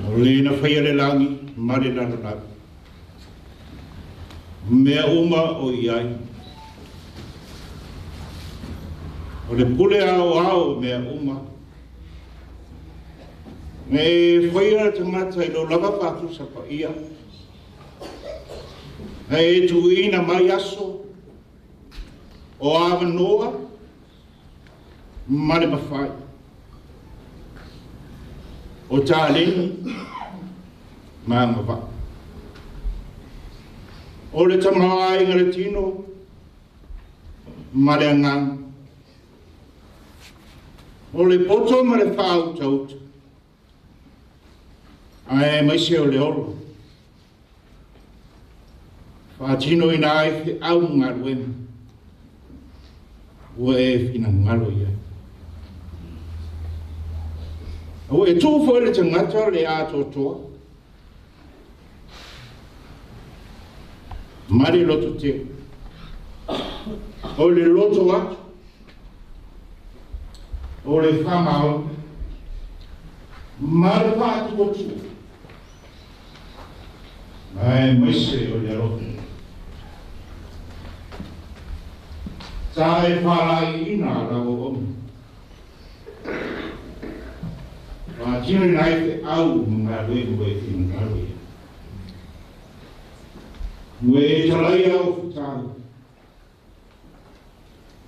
O le na whaia le langi, mare nana nana. Mea uma o iai. O le pule ao mea uma. Me whaia tangata i lo lava patu sa pa ia. E tu ina mai aso. O awa noa. Mare mawhai. O tāleni, maanga wha. O le tamawa inga le tino, mare angang. O le poto mare whau taut. Ae maise o le olo. Whaatino ina ai fi au ngaruema. Ua e fina ngalo ia. O e tū foi le tangata le atotoa. Mari loto te. O le loto atu. O le whamao. Mari pātu o tū. Ai maise o le roto. Tae wharai ina rao omu. Wa tino nai te au mga rewe e mga rewe. Mwe e talai au futari.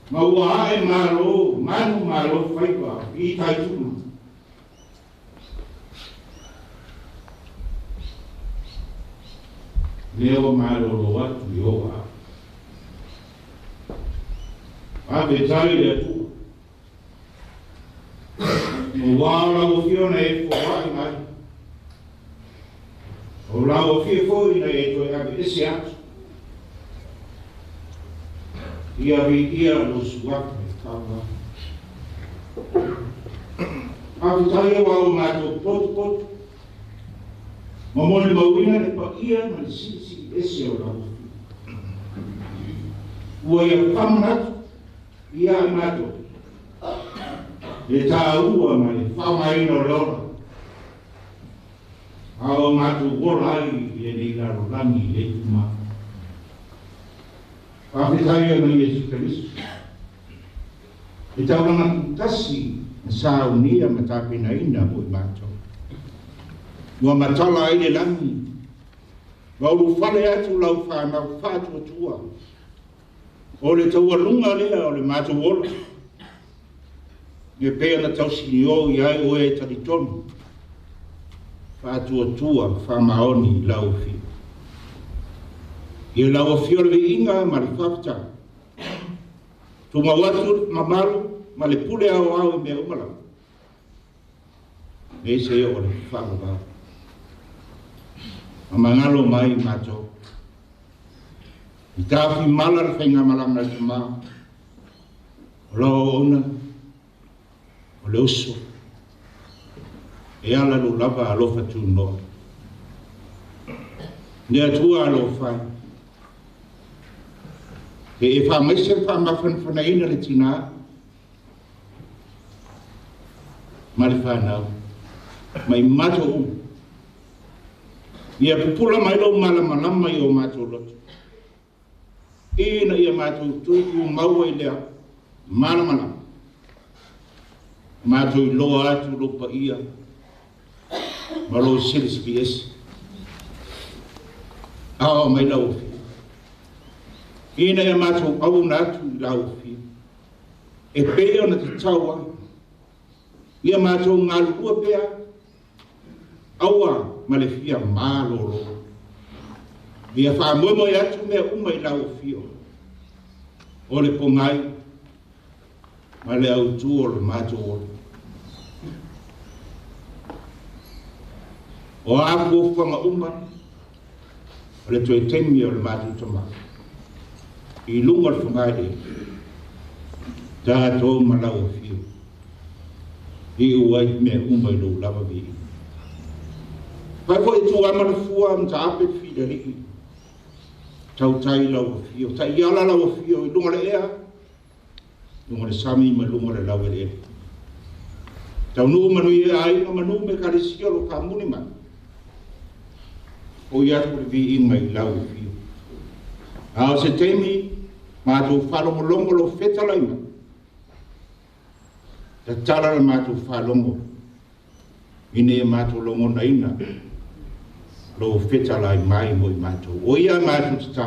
Ma ua e maro, manu maro whaipa, I tai tuma. Leo maro lo atu I oa. Ave tai le tua. Wala o fio na e fōwai mai. O la o fio fōi na e toi ave ese atu. Ia lo suwaka e kawa. Ave tai wa o mato pot. Mamone mauina ne pa ia ma le sisi ese o la o fio. Ua ia whamanatu. Ia mato. E tā ua mai, whamai no leona. Ao matu worai e nei laro rangi le tuma. Whawhetai ana Iesu Karisto. E tauranga tasi na sa unia matapina ina po I mātou. Ua matala I le langi. Wauru whale atu lau whanau whātua tua. O le taua lunga lea o le mātou wola. E pea na tau sini o I ai o e taritonu. Whātua tua, whamaoni, lau fi. I lau fio le inga ma le whapta. Tu mawatu mamaru, ma le pule au I mea umala. E se o le whakaba. A mangalo mai mato. I tāwhi malar whenga malanga te maa. Lo ona. O le uso. E ala lo lava alofa tu noa. Ne atua alofa. E wha maise wha mawhanwhana ina le tina. Ma le whanau. Mai mato Ia pupula mai lo malama i o mātou lotu. Ina ia mātou tuku maua i lea malama. Mātou i loa atu lo pa ia. Malo silis PS. Ao mai lau fi. Ina ia mātou au natu i lau fi. E peo na te taua. Ia mātou ngalua pea. Aua malefia malolo. Ia whaamoemo i atu mea uma i lau fio. O le pongai. Ma le au tu o le mātou o. O aku o whanga uma. O le toi temi o le mātou tama. I lunga le whangai e. Tātou ma lau fio. I uai mea uma i lau lava vi. Pai ko e tu amana fua am ta ape fida riki. Tau tai lau fio. Tai iala lau fio i lunga le ea. Lunga le sami ma lunga le lau e. Tau nuu manu i ai ma manu me karisio lo ka muni man. O ia tu vi i mai lau fio. Ao se temi mātou whalongo longo lo feta lai ma. Ta tala la mātou whalongo. Ine e mātou longo na ina. Lo feta lai mai mo i mātou. O ia mātou te tā.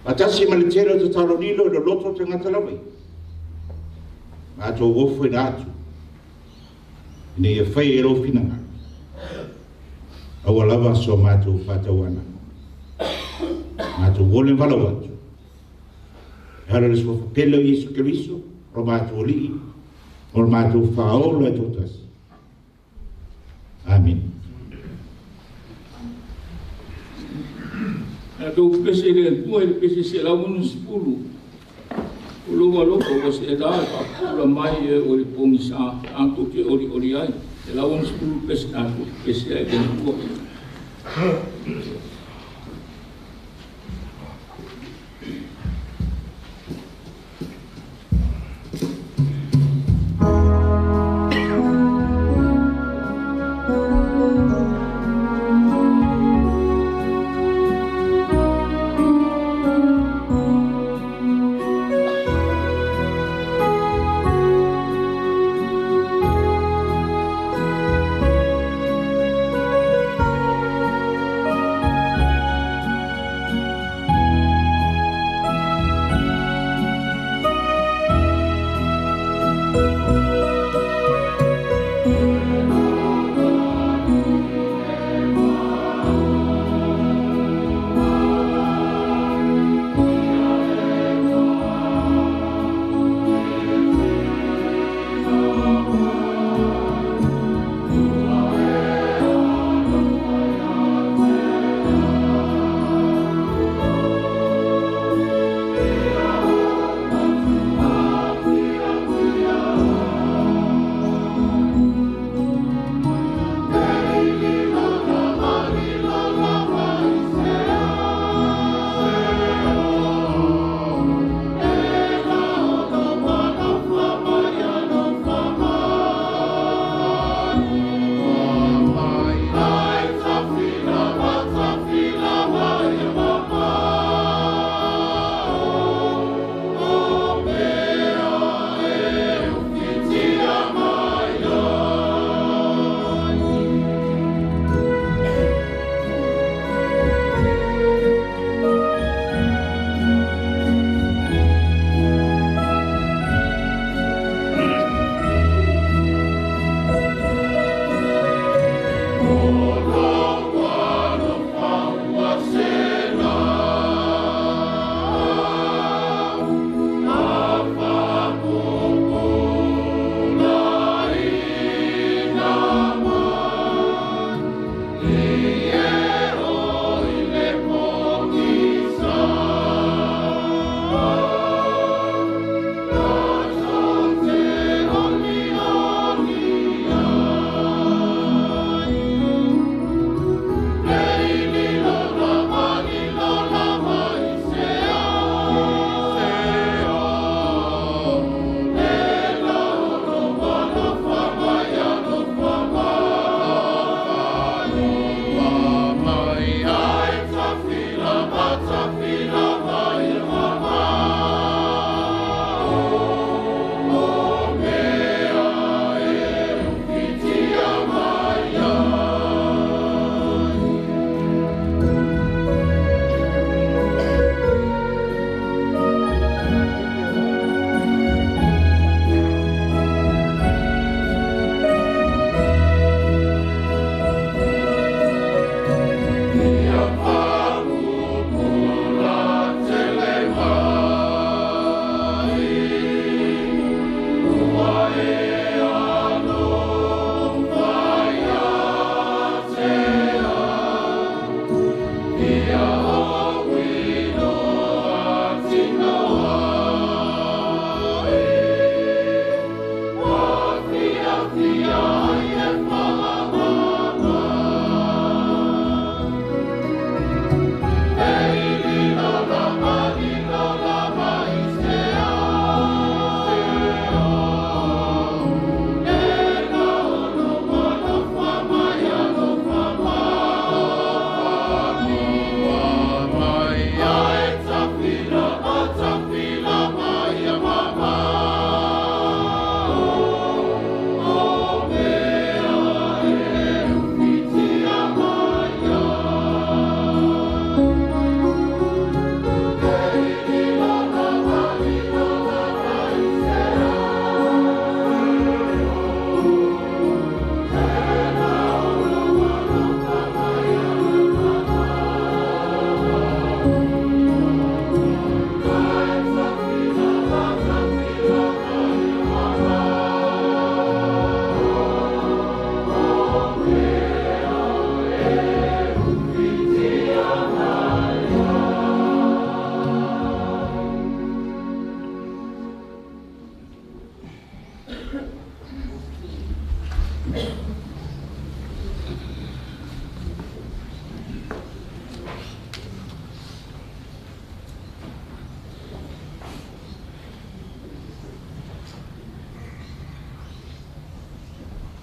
Atasi ma le tero te talo nilo le loto te ngata lawai. Mātou wofo i nātu. Ine e whai e lo finanga. Awa lava so mātou whatawana. Mātou wole wala watu. Hara le swa pelo i Yesu Keriso. O mātou li. O mātou whaola e totas. Amen. Ado pese le tua le pese se la unu sepulu. O loa loko o se da pa pula mai o le pomisa anto ke ori ai. Se la unu sepulu pese anto pese ai den tua.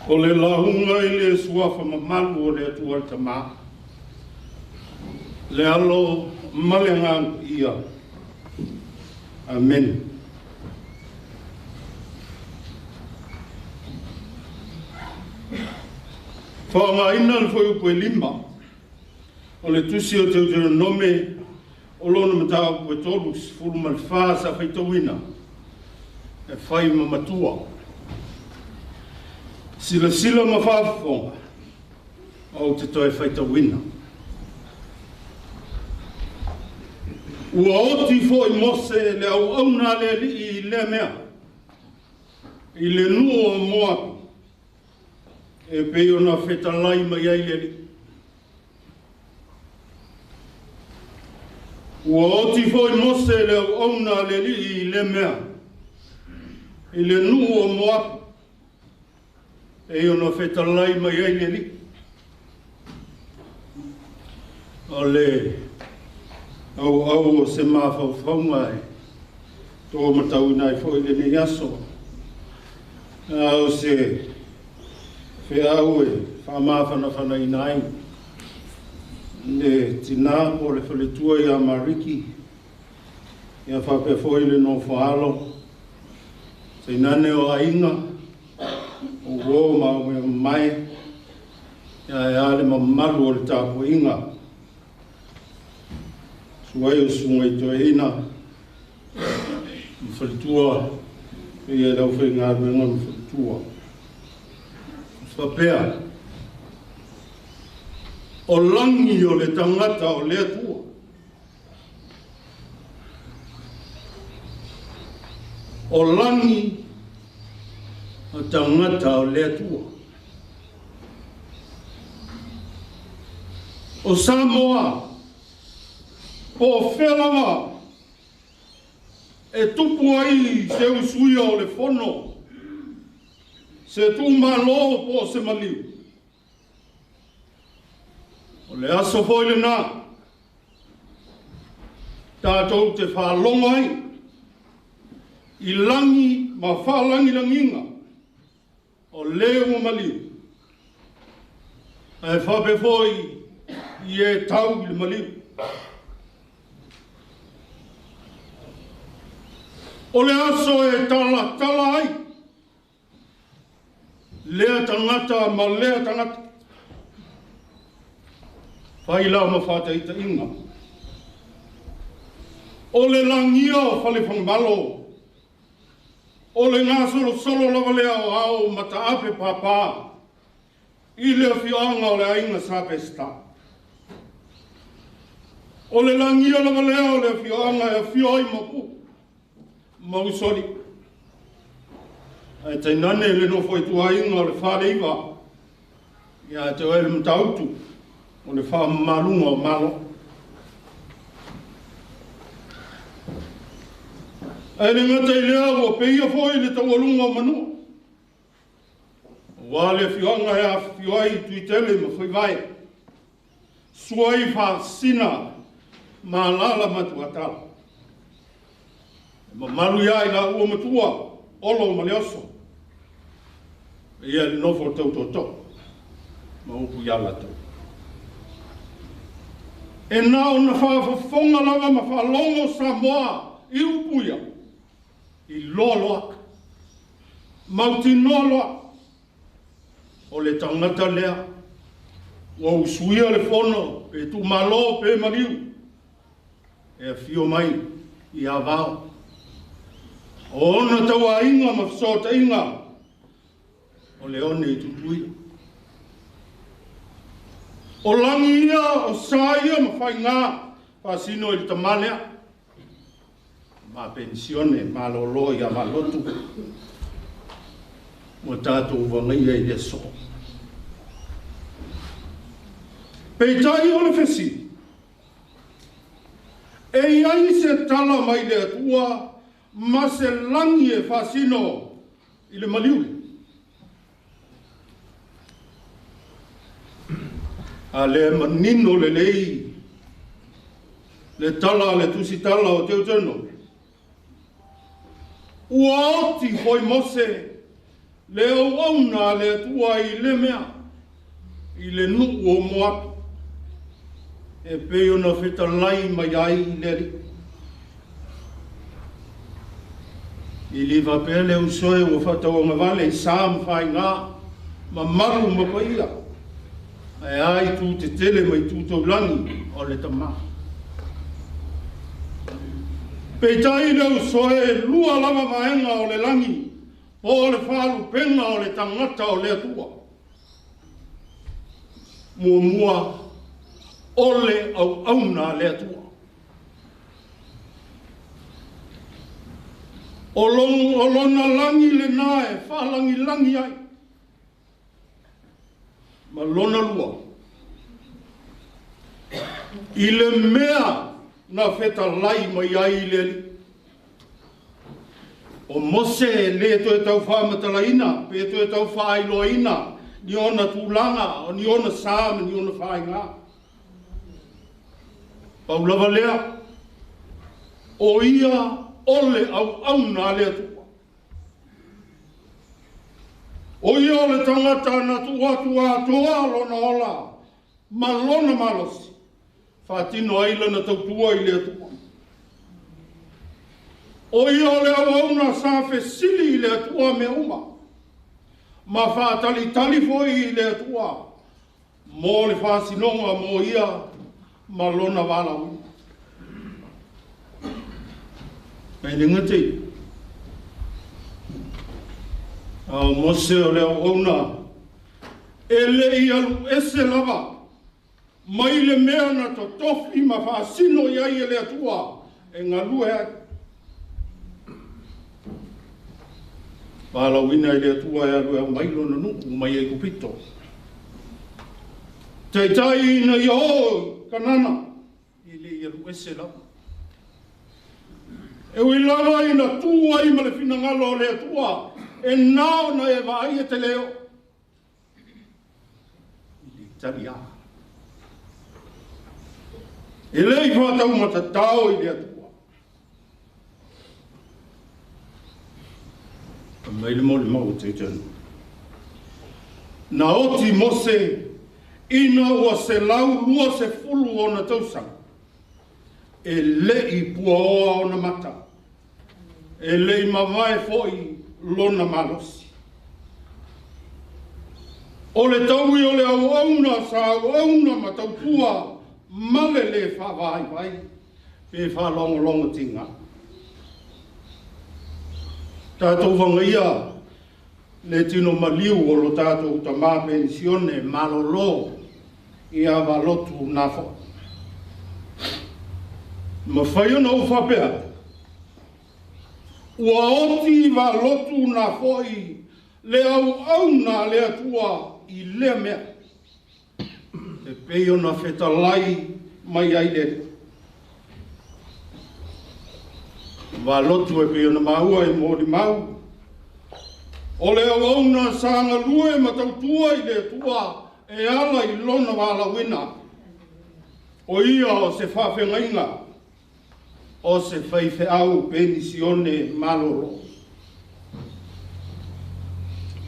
O le lahunga i le suafa mamalu o le atua tama. Le alo malengang ia. Amen. Whaanga le foi upo e lima. O le tusi o te nome o lona mata upo e tolu sifuru malifaa sa whaitawina. E whai mamatua. Sila mawhawhonga. O te toi whaitawina. Ua oti fo i mose le au auna le li I le mea. I le nuo o moapi. E pei ona wheta lai mai ai le li. Ua oti fo I mose le au auna le li I le mea. I le nuo o moapi. E ona wheta lai mai ai le li. O le au se mawhawhaunga e. Tō matau nai fo I le ni aso. Au se whea au e whamawhana I nai. Le tina o le whaletua I a mariki. Ia whape fo I le no whaalo. Se nane o ainga. O wō ma o mai. Ia e ale ma malu o le tāpu inga. Suai o sunga I toi ina. Mwhalitua. Ia lau whai ngā ruenga mwhalitua. Whapea. O langi o le tangata o le atua. O langi o tangata o le atua. O Samoa. O whelanga e tupu ai se usuia o le fono, se tu malo po se maliu. O le aso foi le nā, tātou te whālonga ai, I langi ma whālangi langinga, o leo o maliu. E whape foi I e tau I le maliu. O le aso e tala ai. Lea tangata ma lea tangata. Whai lau ma whata I ta inga. O le langia o whale whangmalo. O le ngā solo lava lea o au mata ape papa. I lea whianga o le ainga sape sta. O le langia lava lea o le whianga e whioi mapu. Mausori. E te nane le no foi tua inga o le whare iwa. Ia te oele mtautu. O le wha marunga o malo. E le ngata I lea o peia foi le tawalunga o manua. Wa le whianga e a whioi tuitele ma whai vai. Suai wha sina ma lala matuatala. Ma maru ia I la ua matua, olo ma le oso. Ia le nofo tau. Ma upu ia la tau. E nā o na whawhawhonga lava ma whalongo Samoa I upu ia. I loloa. Mauti noloa. O le tangata lea. Wa usuia le fono, pe tu malo pe mariu. E fio mai I avao. O ona taua inga ma whasota inga. O le one I tutuia. O langi ia, o saia ma whai ngā. Whasino I tamanea. Ma pensione, ma lolo ia ma lotu. Mo tātou wangia I le so. Peitai o le whesi. E iai se tala mai le atua. Ma se langi e whasino I le maliule. A le manino le lei. Le tala, le tusi tala o teo teno. Ua oti foi mose Le au na le tua I le mea. I le nu o moatu. E peo na whita lai mai ai le ri. I li vapele u soe o whatau ngā vale I sām whai ngā ma maru ma paia. E ai tū te tele mai tū tau langi o le tamā. Pei tai leu soe lua lava maenga o le langi o le whalu penga o le tangata o le atua. Mua ole au auna le atua. O lona langi le nae, whalangi langi ai. Ma lona lua. I le mea na wheta lai mai ai le li. O mose le to e tau whamatala ina, pe to e tau whailo ina, ni ona tūlanga, o ni ona sāma, ni ona whainga. Paulawa lea, o ia ole au auna le atua. O ia ole tangata na tua lona ola, ma lona malosi. Whatino aila na tautua I le atua. O ia ole au auna sa whesili I le atua me uma. Ma whatali tali foi I le atua. Mo le whasinonga mo ia ma lona wala ui. Mai le ngati. Au mose o le au auna. E le I alu ese lava. Mai le mea na to tofi ma whaasino iai e le atua e ngā lue ai. Pāla wina I le atua e alu e mailo na nuku mai e kupito. Tei tai ina I o kanana I le I alu ese lava. E ui lava ina tua I ma le fina ngalo le atua e nao na e vai e te leo. I le Italia. E lei whatau matatau I le atua. Mai le mo le mau te tanu. Na oti mose ina ua se lau lua se fulu o na tausanga. E lei pua oa o na mata. E lei mawai foi lona malosi. O le taui o le au auna sa au auna matau pua male le whawai vai, pe whalongo tinga. Tātou wangaia, le tino maliu o lo tātou ta mā pensione malolo I awa lotu nafo. Ma whaiona o whapea. Ua oti wa lotu nafo I le au auna le atua I le mea. E peo na wheta lai mai ai le. Wa lotu e peo na maua I mōri mau. O le au auna sanga lue ma tautua I le tua e ala I lona wala wina. O ia o se whawhengainga. O se whaife au penisione maloro.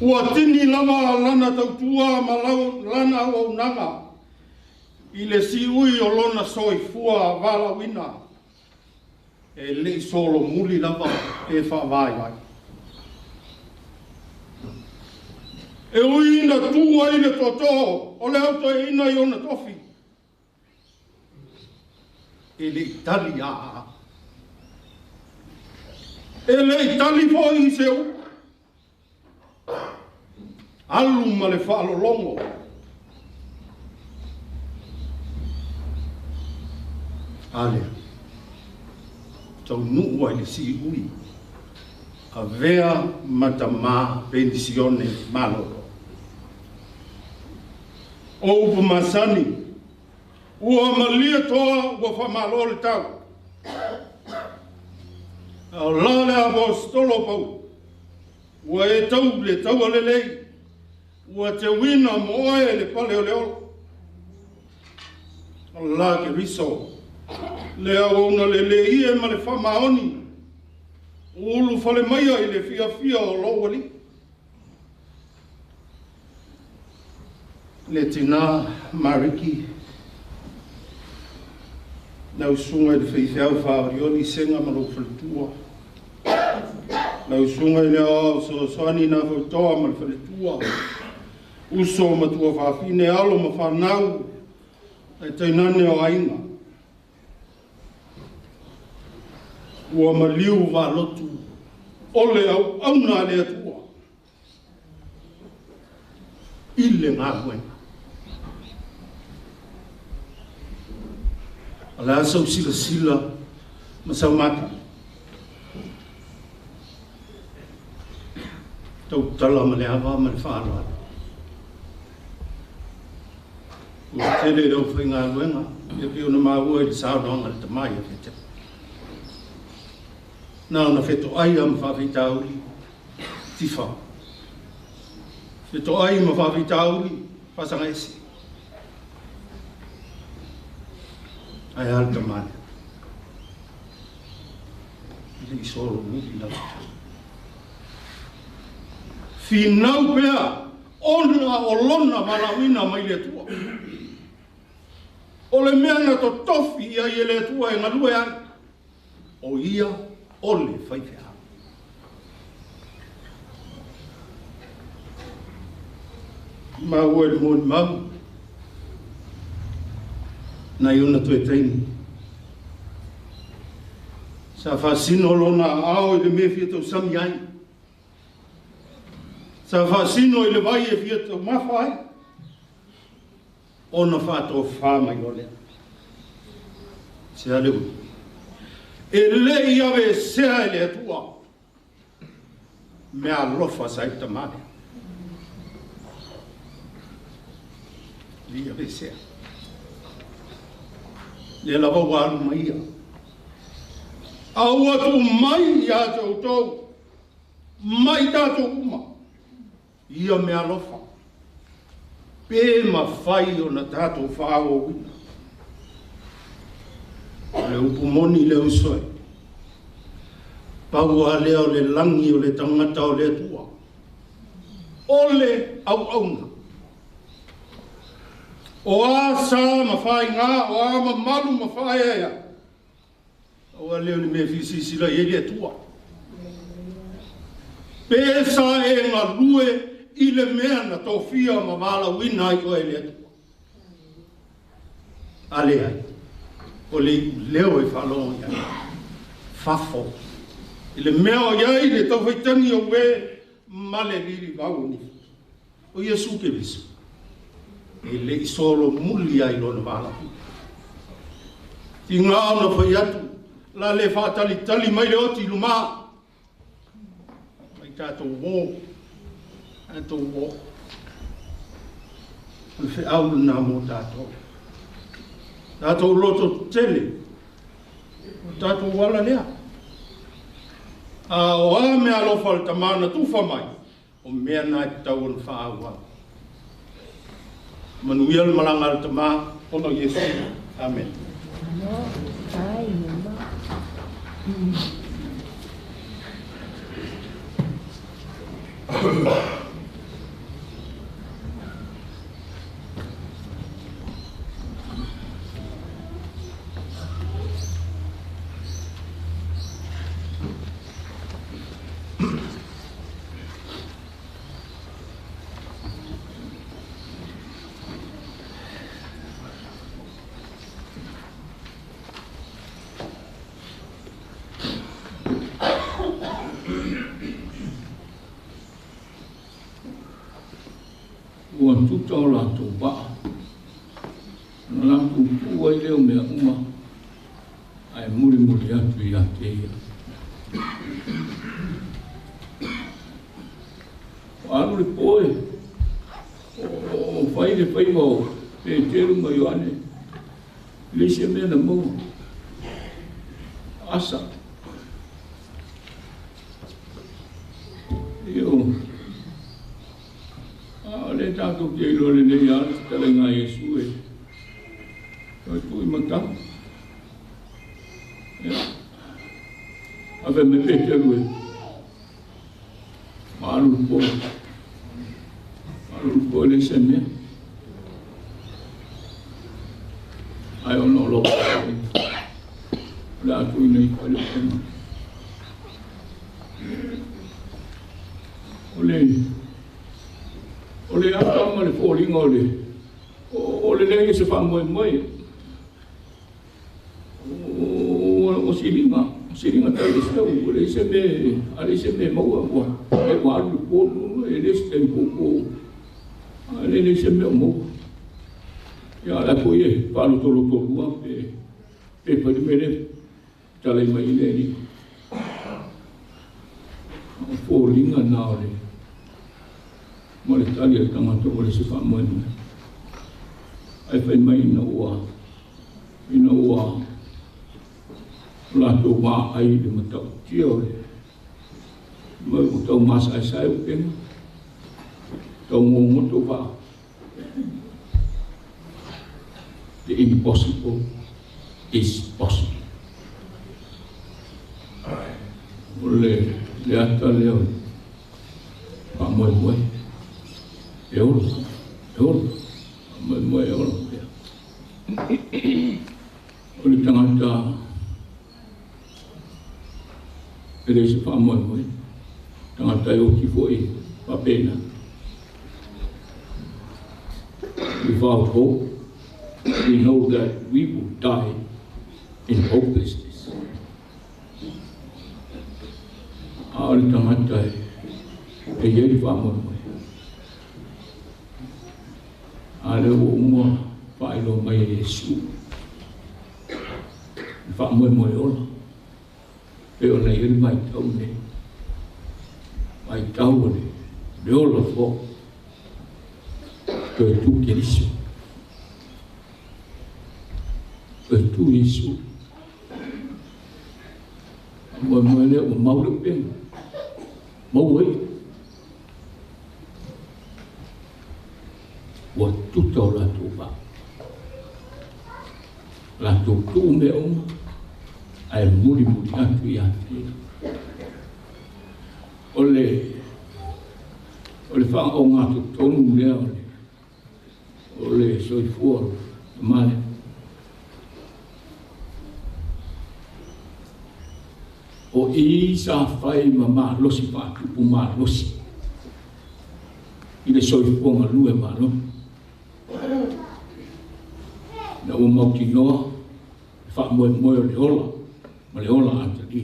Ua tini lava lana tautua ma lana au nanga. I le si ui o lona soifua wala wina. E le solo muli lava e whawai vai. E ui ina tua I le toto, o le auto e ina I ona tofi. E le Italia. E le Itali foi I se u. Alu ma le whaalolongo. Ale. Tau nuu ai le si ui. A vea matama pensione maloro. O upu masani. Ua malia toa ua whamalo le tau. Au lale apostolo pau. Ua e tau le tau alelei. Ua te wina moe le pale o leo. La ke riso. Le aona le le ie ma le whamaoni. Ulu fale maia I le fia o lo wali. le tina mariki na usunga de feithau whaorioni senga maro whaletua. Na usunga le o so soani na whautoa maro whaletua. Uso matua whawhine alo ma whanau e tainane o ainga. Ua maliu walotu ole au auna le atua. Ile ngā wenga. Ala sau sila masau mata. Tau tala ma le awa ma le whaaloa. Ua tere rau whai ngā luenga. Ia pio na maua i sao noanga le tamai a whete. Nā na wheto ai am whawhitauri tifa. Wheto ai ma whawhitauri whasanga esi. Ai alta mane. Ili soro muti nau. Finau pea, ona o lona malawina mai le tua. O le mea na to tofi ia i le tua e ngalue ai. O ia ole whaifea. Mau e le moni mau. Na iuna tu e teini. Sa whasino lona ao i le me fia tau sami ai. Sa whasino i le vai e fia tau mawhai. Ona whato whamai o lea. Se aleu. E le iawe sea e le atua. Mea lofa sa i tamane. Le iawe sea. Le lava waru mai ia. Aua tu mai ia tau tau. Mai tātou uma. Ia mea lofa. Pē ma whai o na tātou whāo wina. Le upumoni le usoi. Pau a leo le langi o le tangata o le tua. Ole au auna. O a sa ma whai ngā, o a ma malu ma whai ea. O a leo ni me fisi sila e le tua. Pēsa e ngā lue i le mea na tōwhia ma wala wina i o e le tua. Ale ai. O le leo e whalo ia. Fafo. I le mea o iai le tau whaitangi o we male liri wau ni. O Iesu ke visu. E le isolo muli ai lona wala. Ti ngā na whai atu. La le whaatali tali mai le oti luma. Mai tātou wō. Tātou wō. Le whi au nā mō tātou. Tātou loto tele. Tātou wala lea. O a mea lofa le tamana tufa mai. O mea nai tau on whaaua. Manuel malanga le tama. Ono Yesu. Amen. Ua tutau lātou paa. Na lātou pua i leo mea uma. Ai muri muri atu i ate ia. O alu le poe. O whai le whai mau. Pe teru mai o ane. Lese mea na mau. Asa. Io. Le tātou ki eilo le nei ala, tala ngā Iesu e. Toi tui matau. Awe me pete rue. Maaru po. Maaru po le se mea. no lo la tu nei pale ole ata ma le falling ole le se fa moi o siringa tali sta ole se me mo wa e wa lu po no e le ste po ale le se me mo ya la ko ye pa lu to wa pe pa de mele tale mai le ni falling na ole mo le tali e tanga to ole se fa moi ai fai mai na ua la to ma ai de matau tio mo to mas ai sai o ken to mo to va the impossible is possible le ata leo pa mo eu mo ole tangata ele se fa mo tangata o ki foi pa pena without hope we know that we will die in hopelessness ole tangata e ye fa mo ale o mo fa ilo mai Yesu fa mo ola e ona i mai tau ne mai tau ne le ola fo to tu Yesu to tu Yesu mo le o mau le pe mo we wa tu to la tu ba la tu me ai muri atu ia ole fa o ngā tu tonu lea ole soi fua male o i sa fai ma losi pa tupu ma losi i le soi fua ma lue ma lo na o mauti noa fa mo o le ola ma le ola ata ki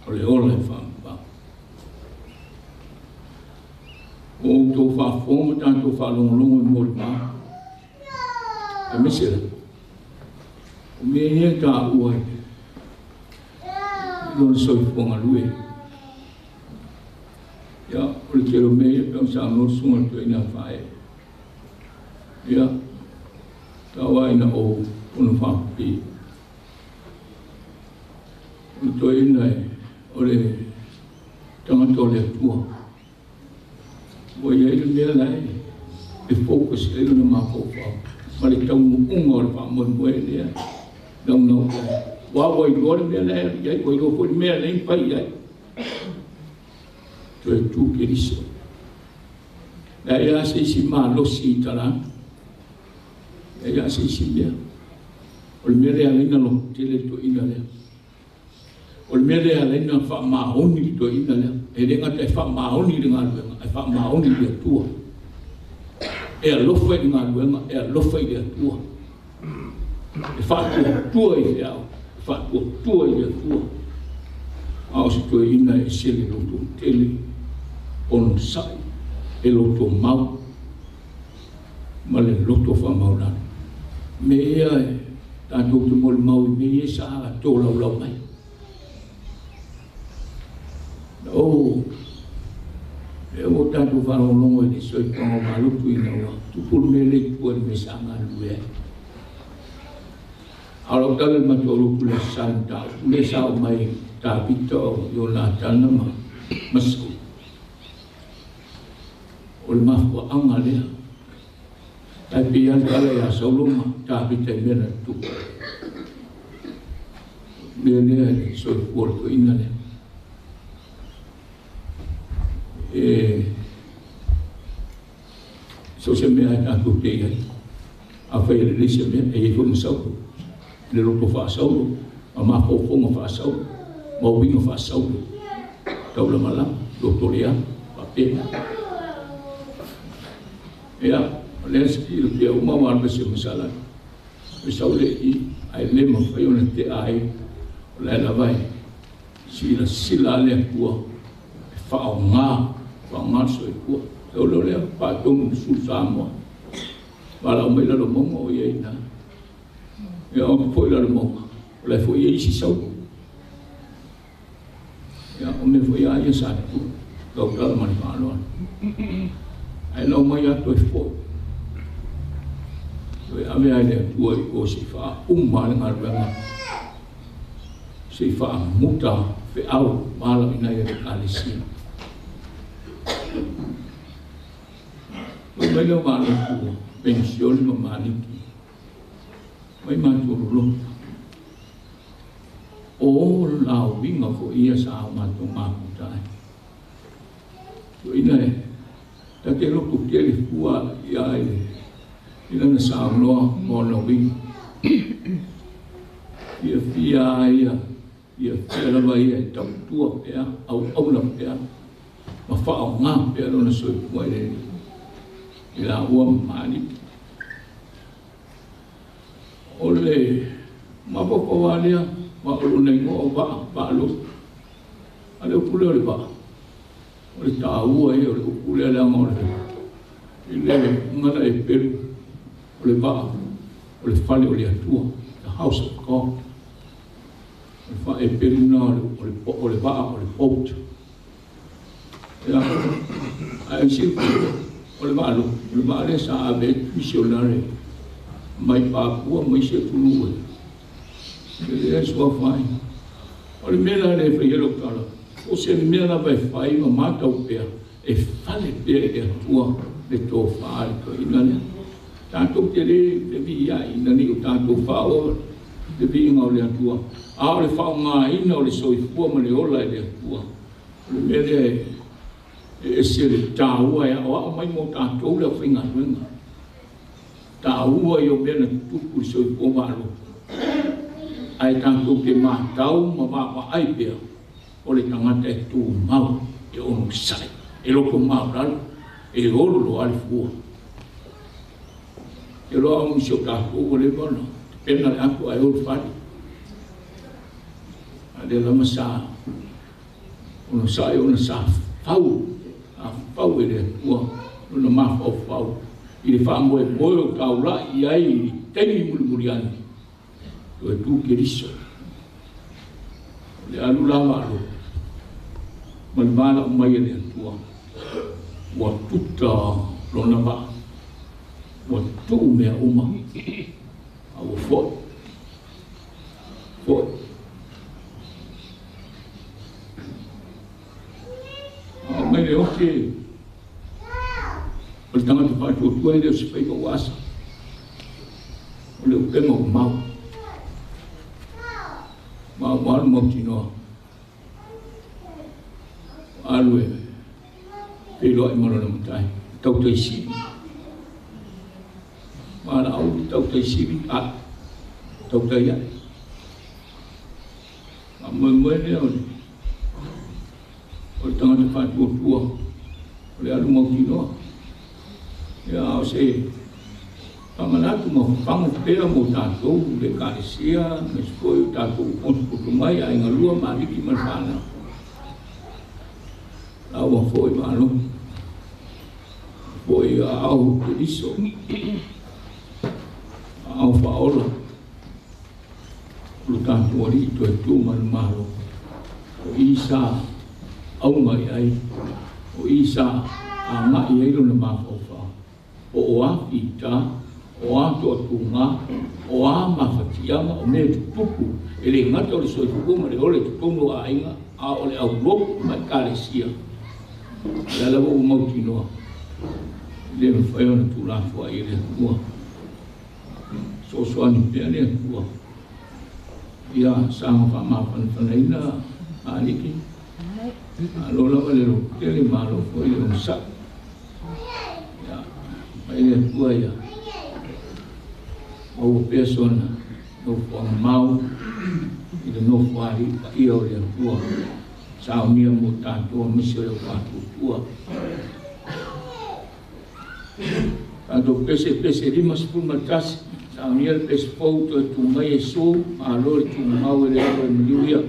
o le ola e whaamba o tō whawhonga tātou whalongolongo i mōri mā a mesera o mea tā ua i lona soifonga lue ia o le kero mea pēo sa no sunga tu ina whae ia tawa ina o ono whaapi to ina ole tangata ole atua o ia ile mea lai e focus e luna mako ma le tau unga o le whaamoe lea nau nau lai wawa i lore mea lai iai o i lofo i mea lai pai iai to e tu Keriso la ia se isi maa losi i tarana la ia se isi mea o le mea lea leina lo tele to ina lea o le mea lea leina wha maoni to ina lea e renga te wha maoni ringa luenga e wha maoni lia tua e a lofa i ringa luenga e a lofa i lia tua e wha tua i le au wha tua i lia tua au si to ina e sele loto tele on sai e loto mau ma le loto wha maunani me ea e tātou te mole mau i me e sa a tō lau mai o e o tātou whalongongo i te soi kongo malutu i na ua tupuru me le kua ni me sa ngā lue alau tala matoro kule santa le sa o mai tā pita o yo nā tana ma masku o le mafua anga lea tai pian kala ya sauluma tā pita i mena tupu mea lea i soi kua ko ina lea so se mea tātou te iai a fai le lese me e fo masau le ro fa sau ma fo fo fa sau ma winga fa sau tau la mala doktoria pa pena ya le skill ke uma war be se masala be sau le I ai le ma fai ona te ai le la vai sila le kua fa nga so kua tau le pa tung su sa mo wala o mela lo mongo o ye na ya o foi la lo mongo le foi ye si sau ya o me foi ya sa ku do la man fa lo ai no mai ya to fo we ame ai le tu o si fa ma ngar ba si fa muta fe au mala ina ye alisi o me lo ma lo pensione mamaliki mai maturu o la winga ko ia sa matonga putai to ina ta ke lo ku ke fua ia ina na sa no mo no wing ia ia la vai e tau tua pe au la pe ma fa nga pe lo na so mo ele ila uam mani ole ma popo walia ma ulu nengo ba lu ale ukule ole ba ole ta ua e ole ukule ala ngore ile ngala e peru ole ba ole fale ole atua the house of God ole fa e peru na ole ba ole pot ya ai si ole malu le male sa ave missionare mai pa pua mai se tulu e so fai ole mela le fe yelo kala o se mela vai fai ma mata o pe e fale pe e tua le to fai ko inale tanto ke le via inani o tanto fa o le vi nga le tua a le fa nga ina o le so i fu ma le ola le tua le mele e se le taua ya o mai mo tanto le finga nunga taua yo bena tuku so o malo ai tanto ke ma tau ma ai pe o le tangata e tu mau e ono sai e lo ko mau dal e lo al fu e lo un so ka o le bono pena aku ai o fadi ade la masa ono sai ono sa fau pau ele ua no ma fau i le fa mo e mo ka ura i ai teni muriani to tu ke riso le alu la ma lo man bala mai ele tua wa tutta lo na ba wa tu me uma au fo mai le oke o le tangata whātua ele o se whaika wasa o le upenga o mau alu mau tinoa alu e pelo e marana mutai tau tai sibi mara au tau tai sibi tau tai ai mo le o le tangata whātua o le alu mau tinoa ya o se pamanatu mo pangu pera mo tātou le kāresia me skoi tātou pontu putumai ai ngalua mariki manfana awa foi malo foi au iso au faola lu tātou ari to e tu malo o isa au mai ai o isa a ngai ai lo na mafofa o oa ita o a totunga o a mafatiama o me tupu ele ngata o le soifuku ma le ole tupungu a inga a ole au lopu mai kāresia la la o mautinoa le me whai ona tūlafu a ele kua so soani pia le kua ia sanga whamawhanwhanaina a niki lola wale lo tele malo foi un sa ya mai le tua ya o persona no whanga mau i le no whari pa ia o le atua sa o nia mo tātua misi o le whātutua tātou pese rima sepul matasi sa o nia le pese pouto e tu mai e so a lori tu mau e le aro e miliuia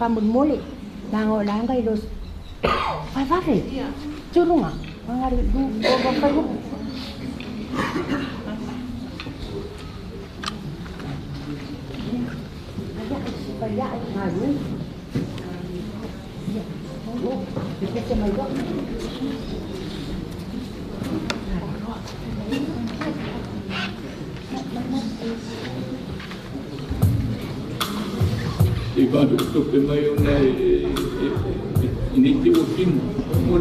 Pamun mole, lango langga ilos. Ay bakit? Curunga, mga lu babalu. Kaya ngayon. Oh, dikit sa may Iba tu pemayo na initiutin mo.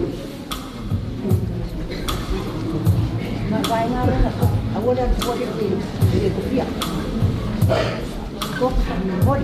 Makaya nga rin ako. Ako na po din yung kuya. Kok sa mol.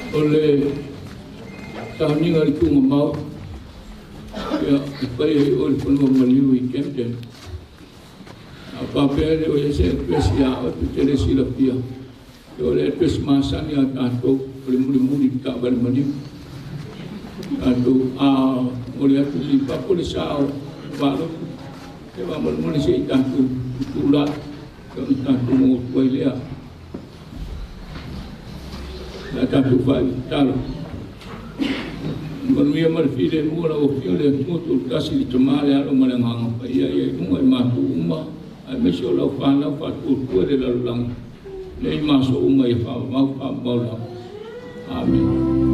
Ole tahun hari tu ngomau ya ipai ol pun maliu ikan apa pere oleh saya pesia atau jadi silapia oleh pes masa ni atau muli tak bermandi atau oleh tu lipat oleh sao baru kita muli saya tantu tulat tantu mau kuilia tantu fai tal Manusia marfile mula ofile mutu kasi di temale alo malangang pa iya mo ay matu umma ay mesyo la fana fatu ko de la lang nei maso umma ya fa ma fa bola amin.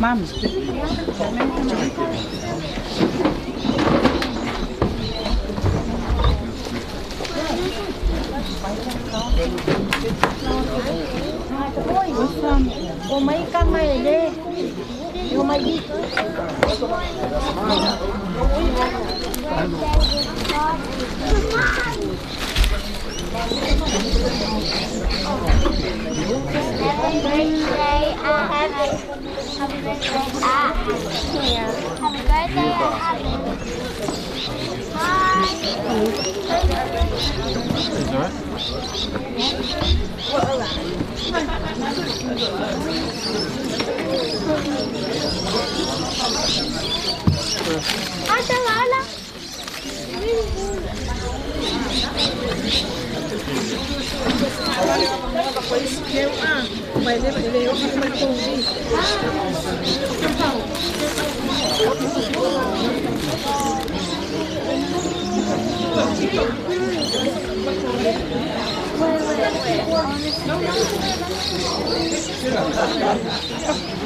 Mom. Ủa mấy căn này đi. Ủa mấy đi. birthday,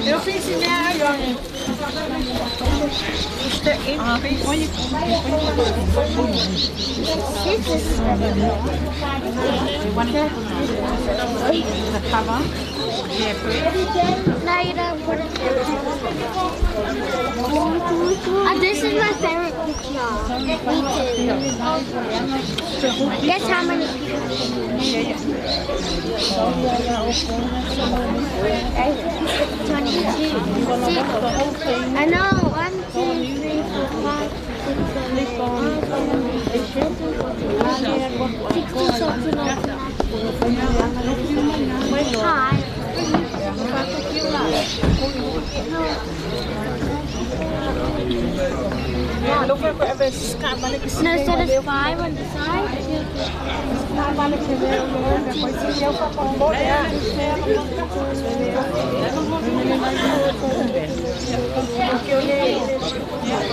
Eu fiz melhor. No, you don't put it this is my favorite picture. Me too. Guess how many people? 22. I know. 1, 2, 3, 4, 5, 6, 7, 8, 60 something like that. Hi. Look for every scar. No, so there's 5 on the side.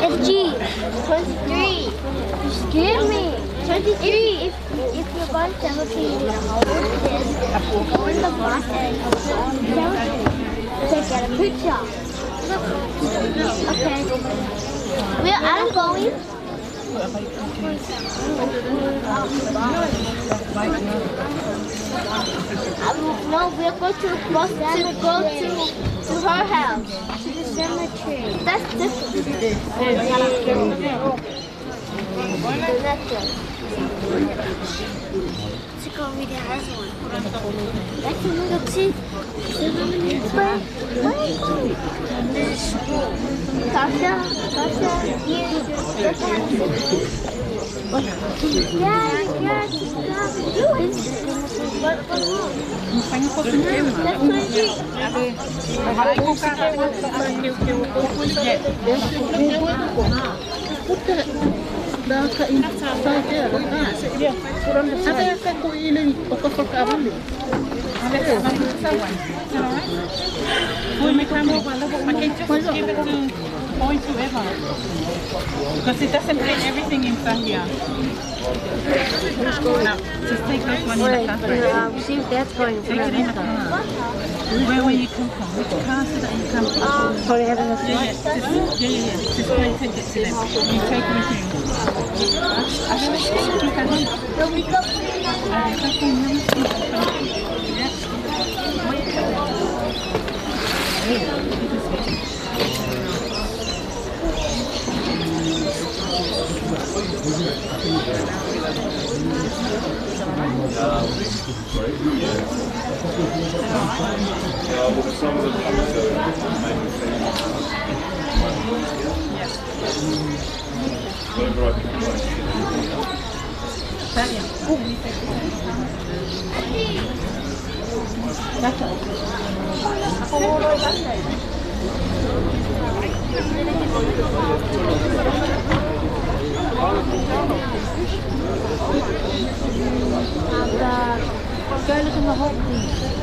It's G. 23. You scared me. 23. If you're going 17, you hold this. Go in the box and take a picture. Okay. Where I'm going? No, we're going to cross to go to her house. To the cemetery. That's different. To go read the other one. That's another two. Where are you going? This is school. Tasha, here. Point to Eva. Because it doesn't fit everything inside here. Now, just take this one in the car. See if that's going Take it in the car. Where will you come from? Which car did you come from? Sorry, having a Yeah. Just go and take it to them. You take it with you. Go look in the hole, please.